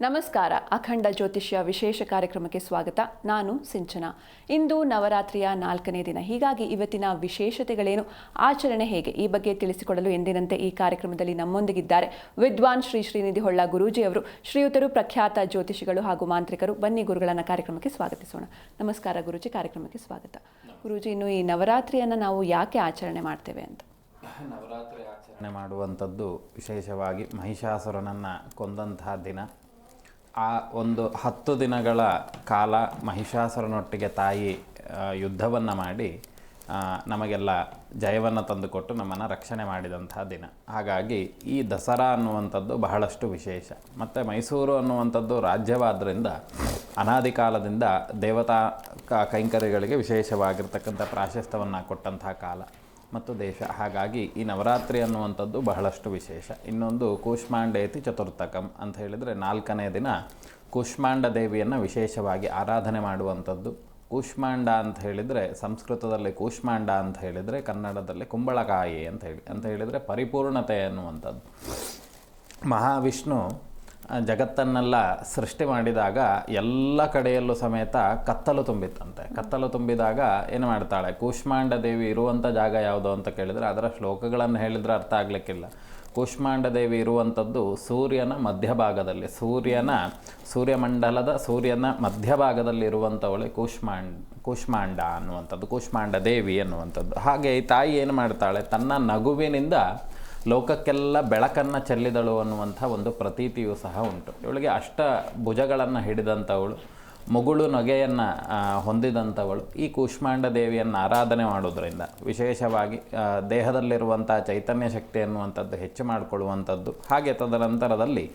ನಮಸ್ಕಾರ. ಅಖಂಡ ಜ್ಯೋತಿಷ್ಯ ವಿಶೇಷ ಕಾರ್ಯಕ್ರಮಕ್ಕೆ ಸ್ವಾಗತ. ನಾನು ಸಿಂಚನಾ. ಇಂದು ನವರಾತ್ರಿಯ 4ನೇ ದಿನ. ಹೀಗಾಗಿ ಇವತ್ತಿನ ವಿಶೇಷತೆಗಳೇನು, ಆಚರಣೆ ಹೇಗೆ, ಈ ಬಗ್ಗೆ ತಿಳಿಸಿಕೊಡಲು ಎಂದಿನಂತೆ ಈ ಕಾರ್ಯಕ್ರಮದಲ್ಲಿ ನಮ್ಮೊಂದಿಗಿದ್ದಾರೆ ವಿದ್ವಾನ್ ಶ್ರೀ ಶ್ರೀನಿಧಿ ಹೊಳ್ಳ ಗುರೂಜಿ ಅವರು. ಶ್ರೀಯುತರು ಪ್ರಖ್ಯಾತ ಜ್ಯೋತಿಷಿಗಳು ಹಾಗೂ ಮಾಂತ್ರಿಕರು. ಬನ್ನಿ ಗುರುಗಳನ್ನ ಕಾರ್ಯಕ್ರಮಕ್ಕೆ ಸ್ವಾಗತಿಸೋಣ. ನಮಸ್ಕಾರ ಗುರೂಜಿ, ಕಾರ್ಯಕ್ರಮಕ್ಕೆ ಸ್ವಾಗತ. ಗುರೂಜಿ, ಇನ್ನು ಈ ನವರಾತ್ರಿಯನ್ನು ನಾವು ಯಾಕೆ ಆಚರಣೆ ಮಾಡ್ತೇವೆ ಅಂತ? ನವರಾತ್ರಿ ಆಚರಣೆ ಮಾಡುವಂಥದ್ದು ವಿಶೇಷವಾಗಿ ಮಹಿಷಾಸುರನನ್ನು ಕೊಂದಂತಹ ದಿನ. ಆ ಒಂದು 10 ದಿನಗಳ ಕಾಲ ಮಹಿಷಾಸುರನೊಟ್ಟಿಗೆ ತಾಯಿ ಯುದ್ಧವನ್ನು ಮಾಡಿ ನಮಗೆಲ್ಲ ಜಯವನ್ನು ತಂದುಕೊಟ್ಟು ನಮ್ಮನ್ನು ರಕ್ಷಣೆ ಮಾಡಿದಂತಹ ದಿನ. ಹಾಗಾಗಿ ಈ ದಸರಾ ಅನ್ನುವಂಥದ್ದು ಬಹಳಷ್ಟು ವಿಶೇಷ. ಮತ್ತು ಮೈಸೂರು ಅನ್ನುವಂಥದ್ದು ರಾಜ್ಯವಾದ್ದರಿಂದ ಅನಾದಿ ಕಾಲದಿಂದ ದೇವತಾ ಕೈಂಕರ್ಯಗಳಿಗೆ ವಿಶೇಷವಾಗಿರ್ತಕ್ಕಂಥ ಪ್ರಾಶಸ್ತ್ಯವನ್ನು ಕೊಟ್ಟಂತಹ ಕಾಲ ಮತ್ತು ದೇಶ. ಹಾಗಾಗಿ ಈ ನವರಾತ್ರಿ ಅನ್ನುವಂಥದ್ದು ಬಹಳಷ್ಟು ವಿಶೇಷ. ಇನ್ನೊಂದು ಕೂಷ್ಮಾಂಡೇತಿ ಚತುರ್ಥಕಂ ಅಂತ ಹೇಳಿದರೆ 4ನೇ ದಿನ ಕೂಷ್ಮಾಂಡ ದೇವಿಯನ್ನು ವಿಶೇಷವಾಗಿ ಆರಾಧನೆ ಮಾಡುವಂಥದ್ದು. ಕೂಷ್ಮಾಂಡ ಅಂತ ಹೇಳಿದರೆ ಸಂಸ್ಕೃತದಲ್ಲಿ ಕೂಷ್ಮಾಂಡ ಅಂತ ಹೇಳಿದರೆ ಕನ್ನಡದಲ್ಲಿ ಕುಂಬಳಕಾಯಿ ಅಂತ ಹೇಳಿದರೆ ಪರಿಪೂರ್ಣತೆ ಅನ್ನುವಂಥದ್ದು. ಮಹಾವಿಷ್ಣು ಜಗತ್ತನ್ನೆಲ್ಲ ಸೃಷ್ಟಿ ಮಾಡಿದಾಗ ಎಲ್ಲ ಕಡೆಯಲ್ಲೂ ಸಮೇತ ಕತ್ತಲು ತುಂಬಿತ್ತಂತೆ. ಕತ್ತಲು ತುಂಬಿದಾಗ ಏನು ಮಾಡ್ತಾಳೆ, ಕೂಷ್ಮಾಂಡ ದೇವಿ ಇರುವಂಥ ಜಾಗ ಯಾವುದು ಅಂತ ಕೇಳಿದರೆ ಅದರ ಶ್ಲೋಕಗಳನ್ನು ಹೇಳಿದರೆ ಅರ್ಥ ಆಗಲಿಕ್ಕಿಲ್ಲ. ಕೂಷ್ಮಾಂಡ ದೇವಿ ಇರುವಂಥದ್ದು ಸೂರ್ಯನ ಮಧ್ಯಭಾಗದಲ್ಲಿ, ಸೂರ್ಯನ ಮಧ್ಯಭಾಗದಲ್ಲಿ ಇರುವಂಥವಳೆ ಕೂಷ್ಮಾಂಡ ಅನ್ನುವಂಥದ್ದು, ಕೂಷ್ಮಾಂಡ ದೇವಿ ಅನ್ನುವಂಥದ್ದು. ಹಾಗೆ ಈ ತಾಯಿ ಏನು ಮಾಡ್ತಾಳೆ, ತನ್ನ ನಗುವಿನಿಂದ ಲೋಕಕ್ಕೆಲ್ಲ ಬೆಳಕನ್ನು ಚೆಲ್ಲಿದಳು ಅನ್ನುವಂಥ ಒಂದು ಪ್ರತೀತಿಯೂ ಸಹ ಉಂಟು. ಇವಳಿಗೆ ಅಷ್ಟ ಭುಜಗಳನ್ನು ಹಿಡಿದಂಥವಳು, ಮುಗುಳು ನಗೆಯನ್ನು ಹೊಂದಿದಂಥವಳು. ಈ ಕೂಷ್ಮಾಂಡ ದೇವಿಯನ್ನು ಆರಾಧನೆ ಮಾಡೋದರಿಂದ ವಿಶೇಷವಾಗಿ ದೇಹದಲ್ಲಿರುವಂಥ ಚೈತನ್ಯ ಶಕ್ತಿ ಅನ್ನುವಂಥದ್ದು ಹೆಚ್ಚು ಮಾಡಿಕೊಳ್ಳುವಂಥದ್ದು. ಹಾಗೆ ತದನಂತರದಲ್ಲಿ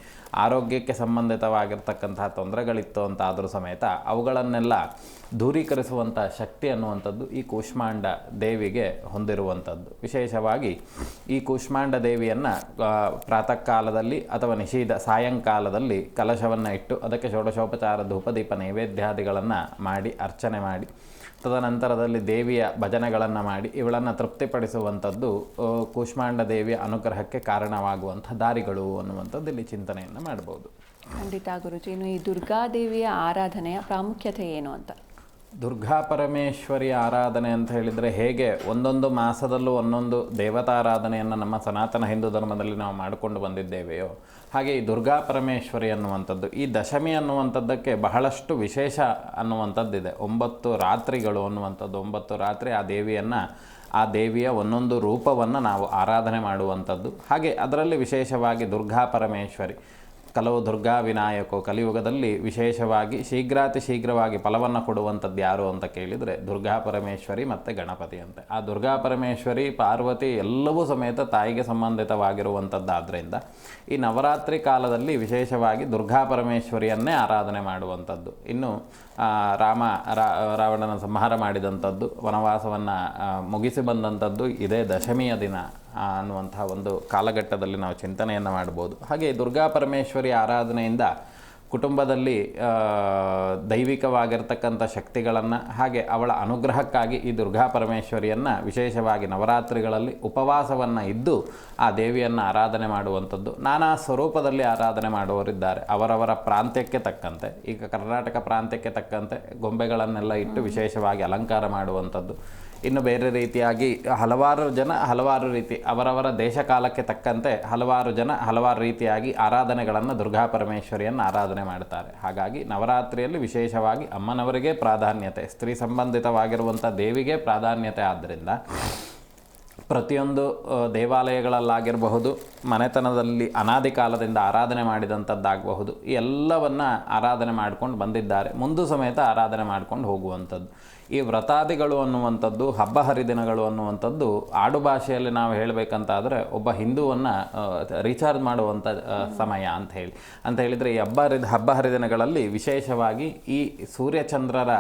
ಆರೋಗ್ಯಕ್ಕೆ ಸಂಬಂಧಿತವಾಗಿರ್ತಕ್ಕಂತಹ ತೊಂದರೆಗಳಿತ್ತು ಅಂತ ಆದರೂ ಸಮೇತ ಅವುಗಳನ್ನೆಲ್ಲ ದೂರೀಕರಿಸುವಂಥ ಶಕ್ತಿ ಅನ್ನುವಂಥದ್ದು ಈ ಕೂಷ್ಮಾಂಡ ದೇವಿಗೆ ಹೊಂದಿರುವಂಥದ್ದು. ವಿಶೇಷವಾಗಿ ಈ ಕೂಷ್ಮಾಂಡ ದೇವಿಯನ್ನು ಪ್ರಾತಃ ಕಾಲದಲ್ಲಿ ಅಥವಾ ಸಾಯಂಕಾಲದಲ್ಲಿ ಕಲಶವನ್ನು ಇಟ್ಟು ಅದಕ್ಕೆ ಷೋಡಶೋಪಚಾರ ಧೂಪದೀಪ ನೈವೇದ್ಯಾದಿಗಳನ್ನು ಮಾಡಿ ಅರ್ಚನೆ ಮಾಡಿ ತದನಂತರದಲ್ಲಿ ದೇವಿಯ ಭಜನೆಗಳನ್ನು ಮಾಡಿ ಇವಳನ್ನು ತೃಪ್ತಿಪಡಿಸುವಂಥದ್ದು ಕೂಷ್ಮಾಂಡ ದೇವಿಯ ಅನುಗ್ರಹಕ್ಕೆ ಕಾರಣವಾಗುವಂಥ ದಾರಿಗಳು ಅನ್ನುವಂಥದ್ದು ಇಲ್ಲಿ ಚಿಂತನೆಯನ್ನು ಮಾಡ್ಬೋದು. ಖಂಡಿತ ಗುರುಜಿ. ಇನ್ನು ಈ ದುರ್ಗಾದೇವಿಯ ಆರಾಧನೆಯ ಪ್ರಾಮುಖ್ಯತೆ ಏನು ಅಂತ? ದುರ್ಗಾ ಪರಮೇಶ್ವರಿಯ ಆರಾಧನೆ ಅಂತ ಹೇಳಿದರೆ ಹೇಗೆ ಒಂದೊಂದು ಮಾಸದಲ್ಲೂ ಒಂದೊಂದು ದೇವತಾರಾಧನೆಯನ್ನು ನಮ್ಮ ಸನಾತನ ಹಿಂದೂ ಧರ್ಮದಲ್ಲಿ ನಾವು ಮಾಡಿಕೊಂಡು ಬಂದಿದ್ದೇವೆಯೋ ಹಾಗೆ ಈ ದುರ್ಗಾ ಪರಮೇಶ್ವರಿ ಅನ್ನುವಂಥದ್ದು, ಈ ದಶಮಿ ಅನ್ನುವಂಥದ್ದಕ್ಕೆ ಬಹಳಷ್ಟು ವಿಶೇಷ ಅನ್ನುವಂಥದ್ದಿದೆ. 9 ರಾತ್ರಿಗಳು ಅನ್ನುವಂಥದ್ದು, 9 ರಾತ್ರಿ ಆ ದೇವಿಯ ಒಂದೊಂದು ರೂಪವನ್ನು ನಾವು ಆರಾಧನೆ ಮಾಡುವಂಥದ್ದು. ಹಾಗೆ ಅದರಲ್ಲಿ ವಿಶೇಷವಾಗಿ ದುರ್ಗಾ ಪರಮೇಶ್ವರಿ, ಕೆಲವು ದುರ್ಗಾ ವಿನಾಯಕೋ, ಕಲಿಯುಗದಲ್ಲಿ ವಿಶೇಷವಾಗಿ ಶೀಘ್ರವಾಗಿ ಫಲವನ್ನು ಕೊಡುವಂಥದ್ದು ಯಾರು ಅಂತ ಕೇಳಿದರೆ ದುರ್ಗಾ ಪರಮೇಶ್ವರಿ ಮತ್ತು ಗಣಪತಿ ಅಂತೆ. ಆ ದುರ್ಗಾ ಪರಮೇಶ್ವರಿ, ಪಾರ್ವತಿ ಎಲ್ಲವೂ ಸಮೇತ ತಾಯಿಗೆ ಸಂಬಂಧಿತವಾಗಿರುವಂಥದ್ದಾದ್ದರಿಂದ ಈ ನವರಾತ್ರಿ ಕಾಲದಲ್ಲಿ ವಿಶೇಷವಾಗಿ ದುರ್ಗಾ ಪರಮೇಶ್ವರಿಯನ್ನೇ ಆರಾಧನೆ ಮಾಡುವಂಥದ್ದು. ಇನ್ನು ರಾವಣನ ಸಂಹಾರ ಮಾಡಿದಂಥದ್ದು, ವನವಾಸವನ್ನು ಮುಗಿಸಿ ಬಂದಂಥದ್ದು ಇದೇ ದಶಮಿಯ ದಿನ ಅನ್ನುವಂಥ ಒಂದು ಕಾಲಘಟ್ಟದಲ್ಲಿ ನಾವು ಚಿಂತನೆಯನ್ನು ಮಾಡ್ಬೋದು. ಹಾಗೆ ದುರ್ಗಾ ಪರಮೇಶ್ವರಿ ಆರಾಧನೆಯಿಂದ ಕುಟುಂಬದಲ್ಲಿ ದೈವಿಕವಾಗಿರ್ತಕ್ಕಂಥ ಶಕ್ತಿಗಳನ್ನು ಹಾಗೆ ಅವಳ ಅನುಗ್ರಹಕ್ಕಾಗಿ ಈ ದುರ್ಗಾ ಪರಮೇಶ್ವರಿಯನ್ನು ವಿಶೇಷವಾಗಿ ನವರಾತ್ರಿಗಳಲ್ಲಿ ಉಪವಾಸವನ್ನು ಇದ್ದು ಆ ದೇವಿಯನ್ನು ಆರಾಧನೆ ಮಾಡುವಂಥದ್ದು. ನಾನಾ ಸ್ವರೂಪದಲ್ಲಿ ಆರಾಧನೆ ಮಾಡುವವರಿದ್ದಾರೆ, ಅವರವರ ಪ್ರಾಂತ್ಯಕ್ಕೆ ತಕ್ಕಂತೆ. ಈಗ ಕರ್ನಾಟಕ ಪ್ರಾಂತ್ಯಕ್ಕೆ ತಕ್ಕಂತೆ ಗೊಂಬೆಗಳನ್ನೆಲ್ಲ ಇಟ್ಟು ವಿಶೇಷವಾಗಿ ಅಲಂಕಾರ ಮಾಡುವಂಥದ್ದು. ಇನ್ನು ಬೇರೆ ರೀತಿಯಾಗಿ ಹಲವಾರು ಜನ ಹಲವಾರು ರೀತಿ, ಅವರವರ ದೇಶ ಕಾಲಕ್ಕೆ ತಕ್ಕಂತೆ ಹಲವಾರು ಜನ ಹಲವಾರು ರೀತಿಯಾಗಿ ಆರಾಧನೆಗಳನ್ನು ದುರ್ಗಾ ಪರಮೇಶ್ವರಿಯನ್ನು ಆರಾಧನೆ ಮಾಡ್ತಾರೆ. ಹಾಗಾಗಿ ನವರಾತ್ರಿಯಲ್ಲಿ ವಿಶೇಷವಾಗಿ ಅಮ್ಮನವರಿಗೆ ಪ್ರಾಧಾನ್ಯತೆ, ಸ್ತ್ರೀ ಸಂಬಂಧಿತವಾಗಿರುವಂಥ ದೇವಿಗೆ ಪ್ರಾಧಾನ್ಯತೆ. ಆದ್ದರಿಂದ ಪ್ರತಿಯೊಂದು ದೇವಾಲಯಗಳಲ್ಲಾಗಿರಬಹುದು, ಮನೆತನದಲ್ಲಿ ಅನಾದಿ ಕಾಲದಿಂದ ಆರಾಧನೆ ಮಾಡಿದಂಥದ್ದಾಗಬಹುದು, ಈ ಎಲ್ಲವನ್ನು ಆರಾಧನೆ ಮಾಡ್ಕೊಂಡು ಬಂದಿದ್ದಾರೆ, ಮುಂದೂ ಸಮೇತ ಆರಾಧನೆ ಮಾಡ್ಕೊಂಡು ಹೋಗುವಂಥದ್ದು. ಈ ವ್ರತಾದಿಗಳು ಅನ್ನುವಂಥದ್ದು, ಹಬ್ಬ ಹರಿದಿನಗಳು ಅನ್ನುವಂಥದ್ದು ಆಡು ಭಾಷೆಯಲ್ಲಿ ನಾವು ಹೇಳಬೇಕಂತಾದರೆ ಒಬ್ಬ ಹಿಂದೂವನ್ನು ರೀಚಾರ್ಜ್ ಮಾಡುವಂಥ ಸಮಯ ಅಂತ ಹೇಳಿದರೆ ಈ ಹಬ್ಬ ಹರಿದಿನಗಳಲ್ಲಿ ವಿಶೇಷವಾಗಿ ಈ ಸೂರ್ಯಚಂದ್ರರ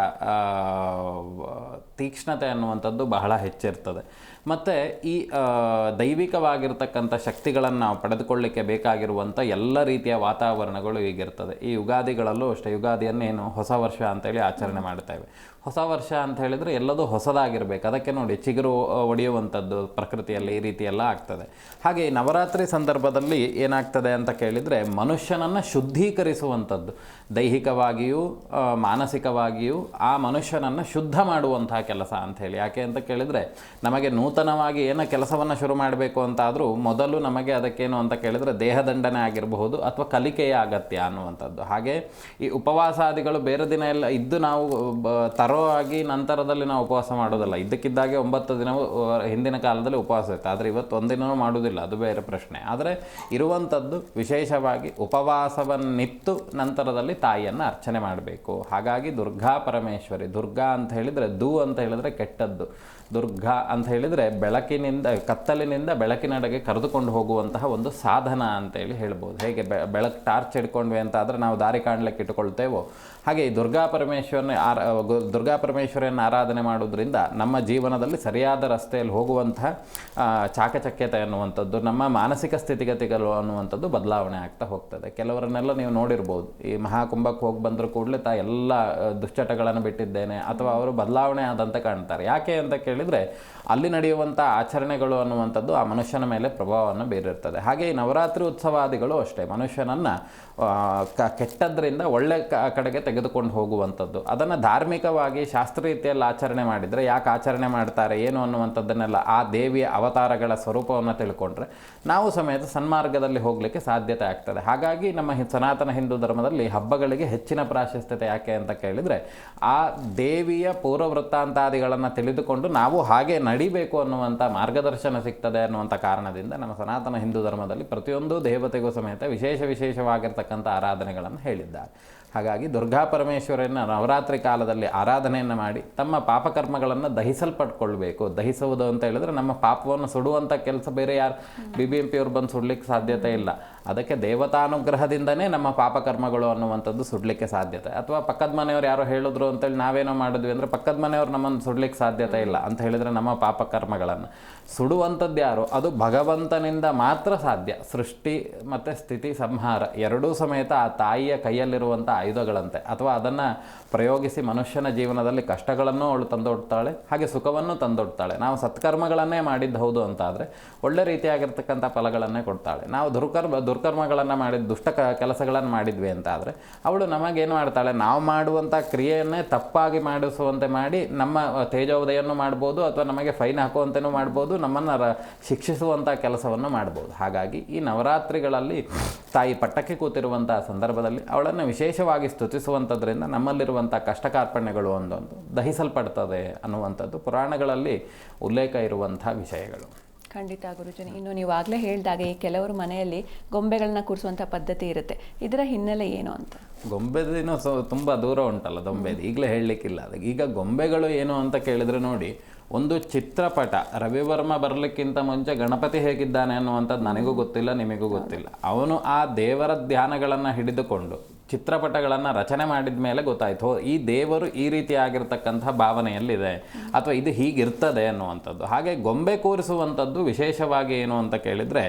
ತೀಕ್ಷ್ಣತೆ ಅನ್ನುವಂಥದ್ದು ಬಹಳ ಹೆಚ್ಚಿರ್ತದೆ. ಮತ್ತು ಈ ದೈವಿಕವಾಗಿರ್ತಕ್ಕಂಥ ಶಕ್ತಿಗಳನ್ನು ನಾವು ಪಡೆದುಕೊಳ್ಳಿಕ್ಕೆ ಬೇಕಾಗಿರುವಂಥ ಎಲ್ಲ ರೀತಿಯ ವಾತಾವರಣಗಳು ಈಗಿರ್ತದೆ. ಈ ಯುಗಾದಿಗಳಲ್ಲೂ ಅಷ್ಟೇ, ಯುಗಾದಿಯನ್ನೇನು ಹೊಸ ವರ್ಷ ಅಂತೇಳಿ ಆಚರಣೆ ಮಾಡ್ತೇವೆ. ಹೊಸ ವರ್ಷ ಅಂತ ಹೇಳಿದರೆ ಎಲ್ಲದೂ ಹೊಸದಾಗಿರಬೇಕು. ಅದಕ್ಕೆ ನೋಡಿ ಚಿಗುರು ಒಡೆಯುವಂಥದ್ದು ಪ್ರಕೃತಿಯಲ್ಲಿ ಈ ರೀತಿ ಎಲ್ಲ ಆಗ್ತದೆ. ಹಾಗೆ ಈ ನವರಾತ್ರಿ ಸಂದರ್ಭದಲ್ಲಿ ಏನಾಗ್ತದೆ ಅಂತ ಕೇಳಿದರೆ ಮನುಷ್ಯನನ್ನು ಶುದ್ಧೀಕರಿಸುವಂಥದ್ದು, ದೈಹಿಕವಾಗಿಯೂ ಮಾನಸಿಕವಾಗಿಯೂ ಆ ಮನುಷ್ಯನನ್ನು ಶುದ್ಧ ಮಾಡುವಂತಹ ಕೆಲಸ ಅಂಥೇಳಿ. ಯಾಕೆ ಅಂತ ಕೇಳಿದರೆ ನಮಗೆ ನೂತನವಾಗಿ ಏನೋ ಕೆಲಸವನ್ನು ಶುರು ಮಾಡಬೇಕು ಅಂತಾದರೂ ಮೊದಲು ನಮಗೆ ಅದಕ್ಕೇನು ಅಂತ ಕೇಳಿದರೆ ದೇಹದಂಡನೆ ಆಗಿರಬಹುದು ಅಥವಾ ಕಲಿಕೆಯ ಅಗತ್ಯ ಅನ್ನುವಂಥದ್ದು. ಹಾಗೆ ಈ ಉಪವಾಸಾದಿಗಳು ಬೇರೆ ದಿನ ಎಲ್ಲ ಇದ್ದು ನಾವು ಆಗಿ ನಂತರದಲ್ಲಿ ನಾವು ಉಪವಾಸ ಮಾಡೋದಲ್ಲ. ಇದ್ದಕ್ಕಿದ್ದಾಗೆ 9 ದಿನವೂ ಹಿಂದಿನ ಕಾಲದಲ್ಲಿ ಉಪವಾಸ ಇತ್ತು, ಆದರೆ ಇವತ್ತು ಒಂದಿನವೂ ಮಾಡೋದಿಲ್ಲ, ಅದು ಬೇರೆ ಪ್ರಶ್ನೆ. ಆದರೆ ಇರುವಂಥದ್ದು ವಿಶೇಷವಾಗಿ ಉಪವಾಸವನ್ನಿತ್ತು ನಂತರದಲ್ಲಿ ತಾಯಿಯನ್ನು ಅರ್ಚನೆ ಮಾಡಬೇಕು. ಹಾಗಾಗಿ ದುರ್ಗಾ ಪರಮೇಶ್ವರಿ, ದುರ್ಗಾ ಅಂತ ಹೇಳಿದರೆ ಅಂತ ಹೇಳಿದರೆ ಕೆಟ್ಟದ್ದು, ದುರ್ಗಾ ಅಂತ ಹೇಳಿದರೆ ಬೆಳಕಿನಿಂದ ಕತ್ತಲಿನಿಂದ ಬೆಳಕಿನಡೆಗೆ ಕರೆದುಕೊಂಡು ಹೋಗುವಂತಹ ಒಂದು ಸಾಧನ ಅಂತೇಳಿ ಹೇಳ್ಬೋದು. ಹೇಗೆ ಬೆಳಕು ಟಾರ್ಚ್ ಹಿಡ್ಕೊಂಡ್ವಿ ಅಂತ ಆದರೆ ನಾವು ದಾರಿ ಕಾಣಲಿಕ್ಕೆ ಇಟ್ಟುಕೊಳ್ತೇವೋ, ಹಾಗೆ ಈ ದುರ್ಗಾ ಪರಮೇಶ್ವರಿಯನ್ನು ಆರಾಧನೆ ಮಾಡೋದ್ರಿಂದ ನಮ್ಮ ಜೀವನದಲ್ಲಿ ಸರಿಯಾದ ರಸ್ತೆಯಲ್ಲಿ ಹೋಗುವಂತಹ ಚಾಕಚಕ್ಯತೆ ಅನ್ನುವಂಥದ್ದು, ನಮ್ಮ ಮಾನಸಿಕ ಸ್ಥಿತಿಗತಿಗಳು ಅನ್ನುವಂಥದ್ದು ಬದಲಾವಣೆ ಆಗ್ತಾ ಹೋಗ್ತದೆ. ಕೆಲವರನ್ನೆಲ್ಲ ನೀವು ನೋಡಿರ್ಬೋದು, ಈ ಮಹಾಕುಂಭಕ್ಕೆ ಹೋಗಿ ಬಂದರೂ ಕೂಡಲೇ ಎಲ್ಲ ದುಶ್ಚಟಗಳನ್ನು ಬಿಟ್ಟಿದ್ದೇನೆ ಅಥವಾ ಅವರು ಬದಲಾವಣೆ ಆದಂತೆ ಕಾಣ್ತಾರೆ. ಯಾಕೆ ಅಂತ ಕೇಳಿದರೆ ಅಲ್ಲಿ ನಡೆಯುವಂಥ ಆಚರಣೆಗಳು ಅನ್ನುವಂಥದ್ದು ಆ ಮನುಷ್ಯನ ಮೇಲೆ ಪ್ರಭಾವವನ್ನು ಬೀರಿರ್ತದೆ. ಹಾಗೆ ಈ ನವರಾತ್ರಿ ಉತ್ಸವಾದಿಗಳು ಅಷ್ಟೇ ಮನುಷ್ಯನನ್ನು ಕೆಟ್ಟದ್ರಿಂದ ಒಳ್ಳೆ ಕಡೆಗೆ ತೆಗೆದುಕೊಂಡು ಹೋಗುವಂಥದ್ದು. ಅದನ್ನು ಧಾರ್ಮಿಕವಾಗಿ ಶಾಸ್ತ್ರೀಯತೆಯಲ್ಲಿ ಆಚರಣೆ ಮಾಡಿದರೆ, ಯಾಕೆ ಆಚರಣೆ ಮಾಡ್ತಾರೆ ಏನು ಅನ್ನುವಂಥದ್ದನ್ನೆಲ್ಲ ಆ ದೇವಿಯ ಅವತಾರಗಳ ಸ್ವರೂಪವನ್ನು ತಿಳ್ಕೊಂಡ್ರೆ ನಾವು ಸಮೇತ ಸನ್ಮಾರ್ಗದಲ್ಲಿ ಹೋಗಲಿಕ್ಕೆ ಸಾಧ್ಯತೆ ಆಗ್ತದೆ. ಹಾಗಾಗಿ ನಮ್ಮ ಸನಾತನ ಹಿಂದೂ ಧರ್ಮದಲ್ಲಿ ಹಬ್ಬಗಳಿಗೆ ಹೆಚ್ಚಿನ ಪ್ರಾಶಸ್ತ್ಯತೆ. ಯಾಕೆ ಅಂತ ಕೇಳಿದರೆ ಆ ದೇವಿಯ ಪೂರ್ವವೃತ್ತಾಂತಾದಿಗಳನ್ನು ತಿಳಿದುಕೊಂಡು ನಾವು ಹಾಗೆ ನಡಿಬೇಕು ಅನ್ನುವಂಥ ಮಾರ್ಗದರ್ಶನ ಸಿಗ್ತದೆ ಅನ್ನುವಂಥ ಕಾರಣದಿಂದ ನಮ್ಮ ಸನಾತನ ಹಿಂದೂ ಧರ್ಮದಲ್ಲಿ ಪ್ರತಿಯೊಂದು ದೇವತೆಗೂ ಸಮೇತ ವಿಶೇಷವಾಗಿರ್ತಕ್ಕಂಥ ಆರಾಧನೆಗಳನ್ನು ಹೇಳಿದ್ದಾರೆ. ಹಾಗಾಗಿ ದುರ್ಗಾ ಪರಮೇಶ್ವರಿಯನ್ನು ನವರಾತ್ರಿ ಕಾಲದಲ್ಲಿ ಆರಾಧನೆಯನ್ನು ಮಾಡಿ ತಮ್ಮ ಪಾಪಕರ್ಮಗಳನ್ನು ದಹಿಸಲ್ಪಟ್ಕೊಳ್ಬೇಕು. ದಹಿಸುವುದು ಅಂತ ಹೇಳಿದ್ರೆ ನಮ್ಮ ಪಾಪವನ್ನು ಸುಡುವಂಥ ಕೆಲಸ ಬೇರೆ ಯಾರು BBMP ಅವ್ರು ಬಂದು ಸುಡಲಿಕ್ಕೆ ಸಾಧ್ಯತೆ ಇಲ್ಲ. ಅದಕ್ಕೆ ದೇವತಾನುಗ್ರಹದಿಂದನೇ ನಮ್ಮ ಪಾಪಕರ್ಮಗಳು ಅನ್ನುವಂಥದ್ದು ಸುಡಲಿಕ್ಕೆ ಸಾಧ್ಯತೆ. ಅಥವಾ ಪಕ್ಕದ ಮನೆಯವ್ರು ಯಾರೋ ಹೇಳಿದ್ರು ಅಂತೇಳಿ ನಾವೇನೋ ಮಾಡಿದ್ವಿ ಅಂದರೆ ಪಕ್ಕದ ಮನೆಯವ್ರು ನಮ್ಮನ್ನು ಸುಡಲಿಕ್ಕೆ ಸಾಧ್ಯತೆ ಇಲ್ಲ ಅಂತ ಹೇಳಿದರೆ ನಮ್ಮ ಪಾಪಕರ್ಮಗಳನ್ನು ಸುಡುವಂಥದ್ದು ಯಾರು, ಅದು ಭಗವಂತನಿಂದ ಮಾತ್ರ ಸಾಧ್ಯ. ಸೃಷ್ಟಿ ಮತ್ತು ಸ್ಥಿತಿ ಸಂಹಾರ ಎರಡೂ ಸಮೇತ ಆ ತಾಯಿಯ ಕೈಯಲ್ಲಿರುವಂಥ ಆಯುಧಗಳಂತೆ. ಅಥವಾ ಅದನ್ನು ಪ್ರಯೋಗಿಸಿ ಮನುಷ್ಯನ ಜೀವನದಲ್ಲಿ ಕಷ್ಟಗಳನ್ನು ಅವಳು ತಂದೊಡ್ತಾಳೆ, ಹಾಗೆ ಸುಖವನ್ನು ತಂದೊಡ್ತಾಳೆ. ನಾವು ಸತ್ಕರ್ಮಗಳನ್ನೇ ಮಾಡಿದ್ದು ಹೌದು ಅಂತಾದರೆ ಒಳ್ಳೆ ರೀತಿಯಾಗಿರ್ತಕ್ಕಂಥ ಫಲಗಳನ್ನೇ ಕೊಡ್ತಾಳೆ. ನಾವು ದುರ್ಕರ್ಮಗಳನ್ನು ಮಾಡಿದ ದುಷ್ಟ ಕೆಲಸಗಳನ್ನು ಮಾಡಿದ್ವಿ ಅಂತಾದರೆ ಅವಳು ನಮಗೇನು ಮಾಡ್ತಾಳೆ, ನಾವು ಮಾಡುವಂಥ ಕ್ರಿಯೆಯನ್ನೇ ತಪ್ಪಾಗಿ ಮಾಡಿಸುವಂತೆ ಮಾಡಿ ನಮ್ಮ ತೇಜೋದಯನ್ನು ಮಾಡ್ಬೋದು ಅಥವಾ ನಮಗೆ ಫೈನ್ ಹಾಕುವಂತೆಯೂ ಮಾಡ್ಬೋದು, ನಮ್ಮನ್ನು ಶಿಕ್ಷಿಸುವಂಥ ಕೆಲಸವನ್ನು ಮಾಡ್ಬೋದು. ಹಾಗಾಗಿ ಈ ನವರಾತ್ರಿಗಳಲ್ಲಿ ತಾಯಿ ಪಟ್ಟಕ್ಕೆ ಕೂತಿರುವಂಥ ಸಂದರ್ಭದಲ್ಲಿ ಅವಳನ್ನು ವಿಶೇಷವಾಗಿ ಸ್ತುತಿಸುವಂಥದ್ರಿಂದ ನಮ್ಮಲ್ಲಿರುವಂಥ ಕಷ್ಟ ಕಾರ್ಪಣ್ಯಗಳು ಒಂದೊಂದು ದಹಿಸಲ್ಪಡ್ತದೆ ಅನ್ನುವಂಥದ್ದು ಪುರಾಣಗಳಲ್ಲಿ ಉಲ್ಲೇಖ ಇರುವಂಥ ವಿಷಯಗಳು. ಖಂಡಿತ ಗುರುಜನಿ. ಇನ್ನು ನೀವು ಆಗಲೇ ಹೇಳಿದಾಗೆ ಈ ಕೆಲವರು ಮನೆಯಲ್ಲಿ ಗೊಂಬೆಗಳನ್ನ ಕೂರಿಸುವಂಥ ಪದ್ಧತಿ ಇರುತ್ತೆ, ಇದರ ಹಿನ್ನೆಲೆ ಏನು ಅಂತ? ಗೊಂಬೆದಿನೂ ತುಂಬ ದೂರ ಉಂಟಲ್ಲ ಗೊಂಬೆದು, ಈಗಲೇ ಹೇಳಲಿಕ್ಕಿಲ್ಲ. ಅದಕ್ಕೆ ಈಗ ಗೊಂಬೆಗಳು ಏನು ಅಂತ ಕೇಳಿದರೆ ನೋಡಿ, ಒಂದು ಚಿತ್ರಪಟ ರವಿವರ್ಮ ಬರಲಿಕ್ಕಿಂತ ಮುಂಚೆ ಗಣಪತಿ ಹೇಗಿದ್ದಾನೆ ಅನ್ನುವಂಥದ್ದು ನನಗೂ ಗೊತ್ತಿಲ್ಲ, ನಿಮಗೂ ಗೊತ್ತಿಲ್ಲ. ಅವನು ಆ ದೇವರ ಧ್ಯಾನಗಳನ್ನು ಹಿಡಿದುಕೊಂಡು ಚಿತ್ರಪಟಗಳನ್ನು ರಚನೆ ಮಾಡಿದ ಮೇಲೆ ಗೊತ್ತಾಯಿತು ಈ ದೇವರು ಈ ರೀತಿಯಾಗಿರ್ತಕ್ಕಂಥ ಭಾವನೆಯಲ್ಲಿದೆ ಅಥವಾ ಇದು ಹೀಗಿರ್ತದೆ ಅನ್ನುವಂಥದ್ದು. ಹಾಗೆ ಗೊಂಬೆ ಕೂರಿಸುವಂಥದ್ದು ವಿಶೇಷವಾಗಿ ಏನು ಅಂತ ಕೇಳಿದರೆ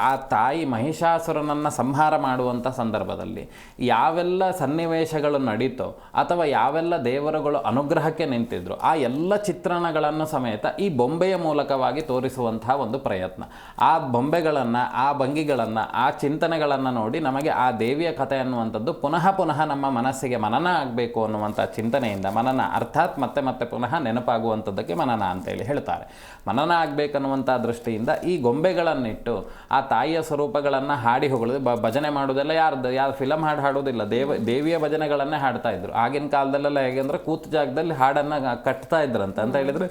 ಆ ತಾಯಿ ಮಹಿಷಾಸುರನನ್ನು ಸಂಹಾರ ಮಾಡುವಂಥ ಸಂದರ್ಭದಲ್ಲಿ ಯಾವೆಲ್ಲ ಸನ್ನಿವೇಶಗಳು ನಡೀತೋ ಅಥವಾ ಯಾವೆಲ್ಲ ದೇವರುಗಳು ಅನುಗ್ರಹಕ್ಕೆ ನಿಂತಿದ್ರು ಆ ಎಲ್ಲ ಚಿತ್ರಣಗಳನ್ನು ಸಮೇತ ಈ ಬೊಂಬೆಯ ಮೂಲಕವಾಗಿ ತೋರಿಸುವಂತಹ ಒಂದು ಪ್ರಯತ್ನ. ಆ ಬೊಂಬೆಗಳನ್ನು, ಆ ಭಂಗಿಗಳನ್ನು, ಆ ಚಿಂತನೆಗಳನ್ನು ನೋಡಿ ನಮಗೆ ಆ ದೇವಿಯ ಕಥೆ ಅನ್ನುವಂಥದ್ದು ಪುನಃ ನಮ್ಮ ಮನಸ್ಸಿಗೆ ಮನನ ಆಗಬೇಕು ಅನ್ನುವಂಥ ಚಿಂತನೆಯಿಂದ, ಮನನ ಅರ್ಥಾತ್ ಮತ್ತೆ ಪುನಃ ನೆನಪಾಗುವಂಥದ್ದಕ್ಕೆ ಮನನ ಅಂತೇಳಿ ಹೇಳ್ತಾರೆ. ಮನನ ಆಗಬೇಕನ್ನುವಂಥ ದೃಷ್ಟಿಯಿಂದ ಈ ಗೊಂಬೆಗಳನ್ನಿಟ್ಟು ಆ ತಾಯಿಯ ಸ್ವರೂಪಗಳನ್ನು ಹಾಡಿ ಹೊಗಳೋದು, ಭಜನೆ ಮಾಡೋದೆಲ್ಲ ಯಾರು ಫಿಲಮ್ ಹಾಡೋದಿಲ್ಲ, ದೇವಿಯ ಭಜನೆಗಳನ್ನೇ ಹಾಡ್ತಾ ಇದ್ರು. ಆಗಿನ ಕಾಲದಲ್ಲೆಲ್ಲ ಹೇಗೆ ಅಂದರೆ ಕೂತು ಜಾಗದಲ್ಲಿ ಹಾಡನ್ನು ಕಟ್ತಾ ಇದ್ರಂತೆ ಅಂತ ಹೇಳಿದರೆ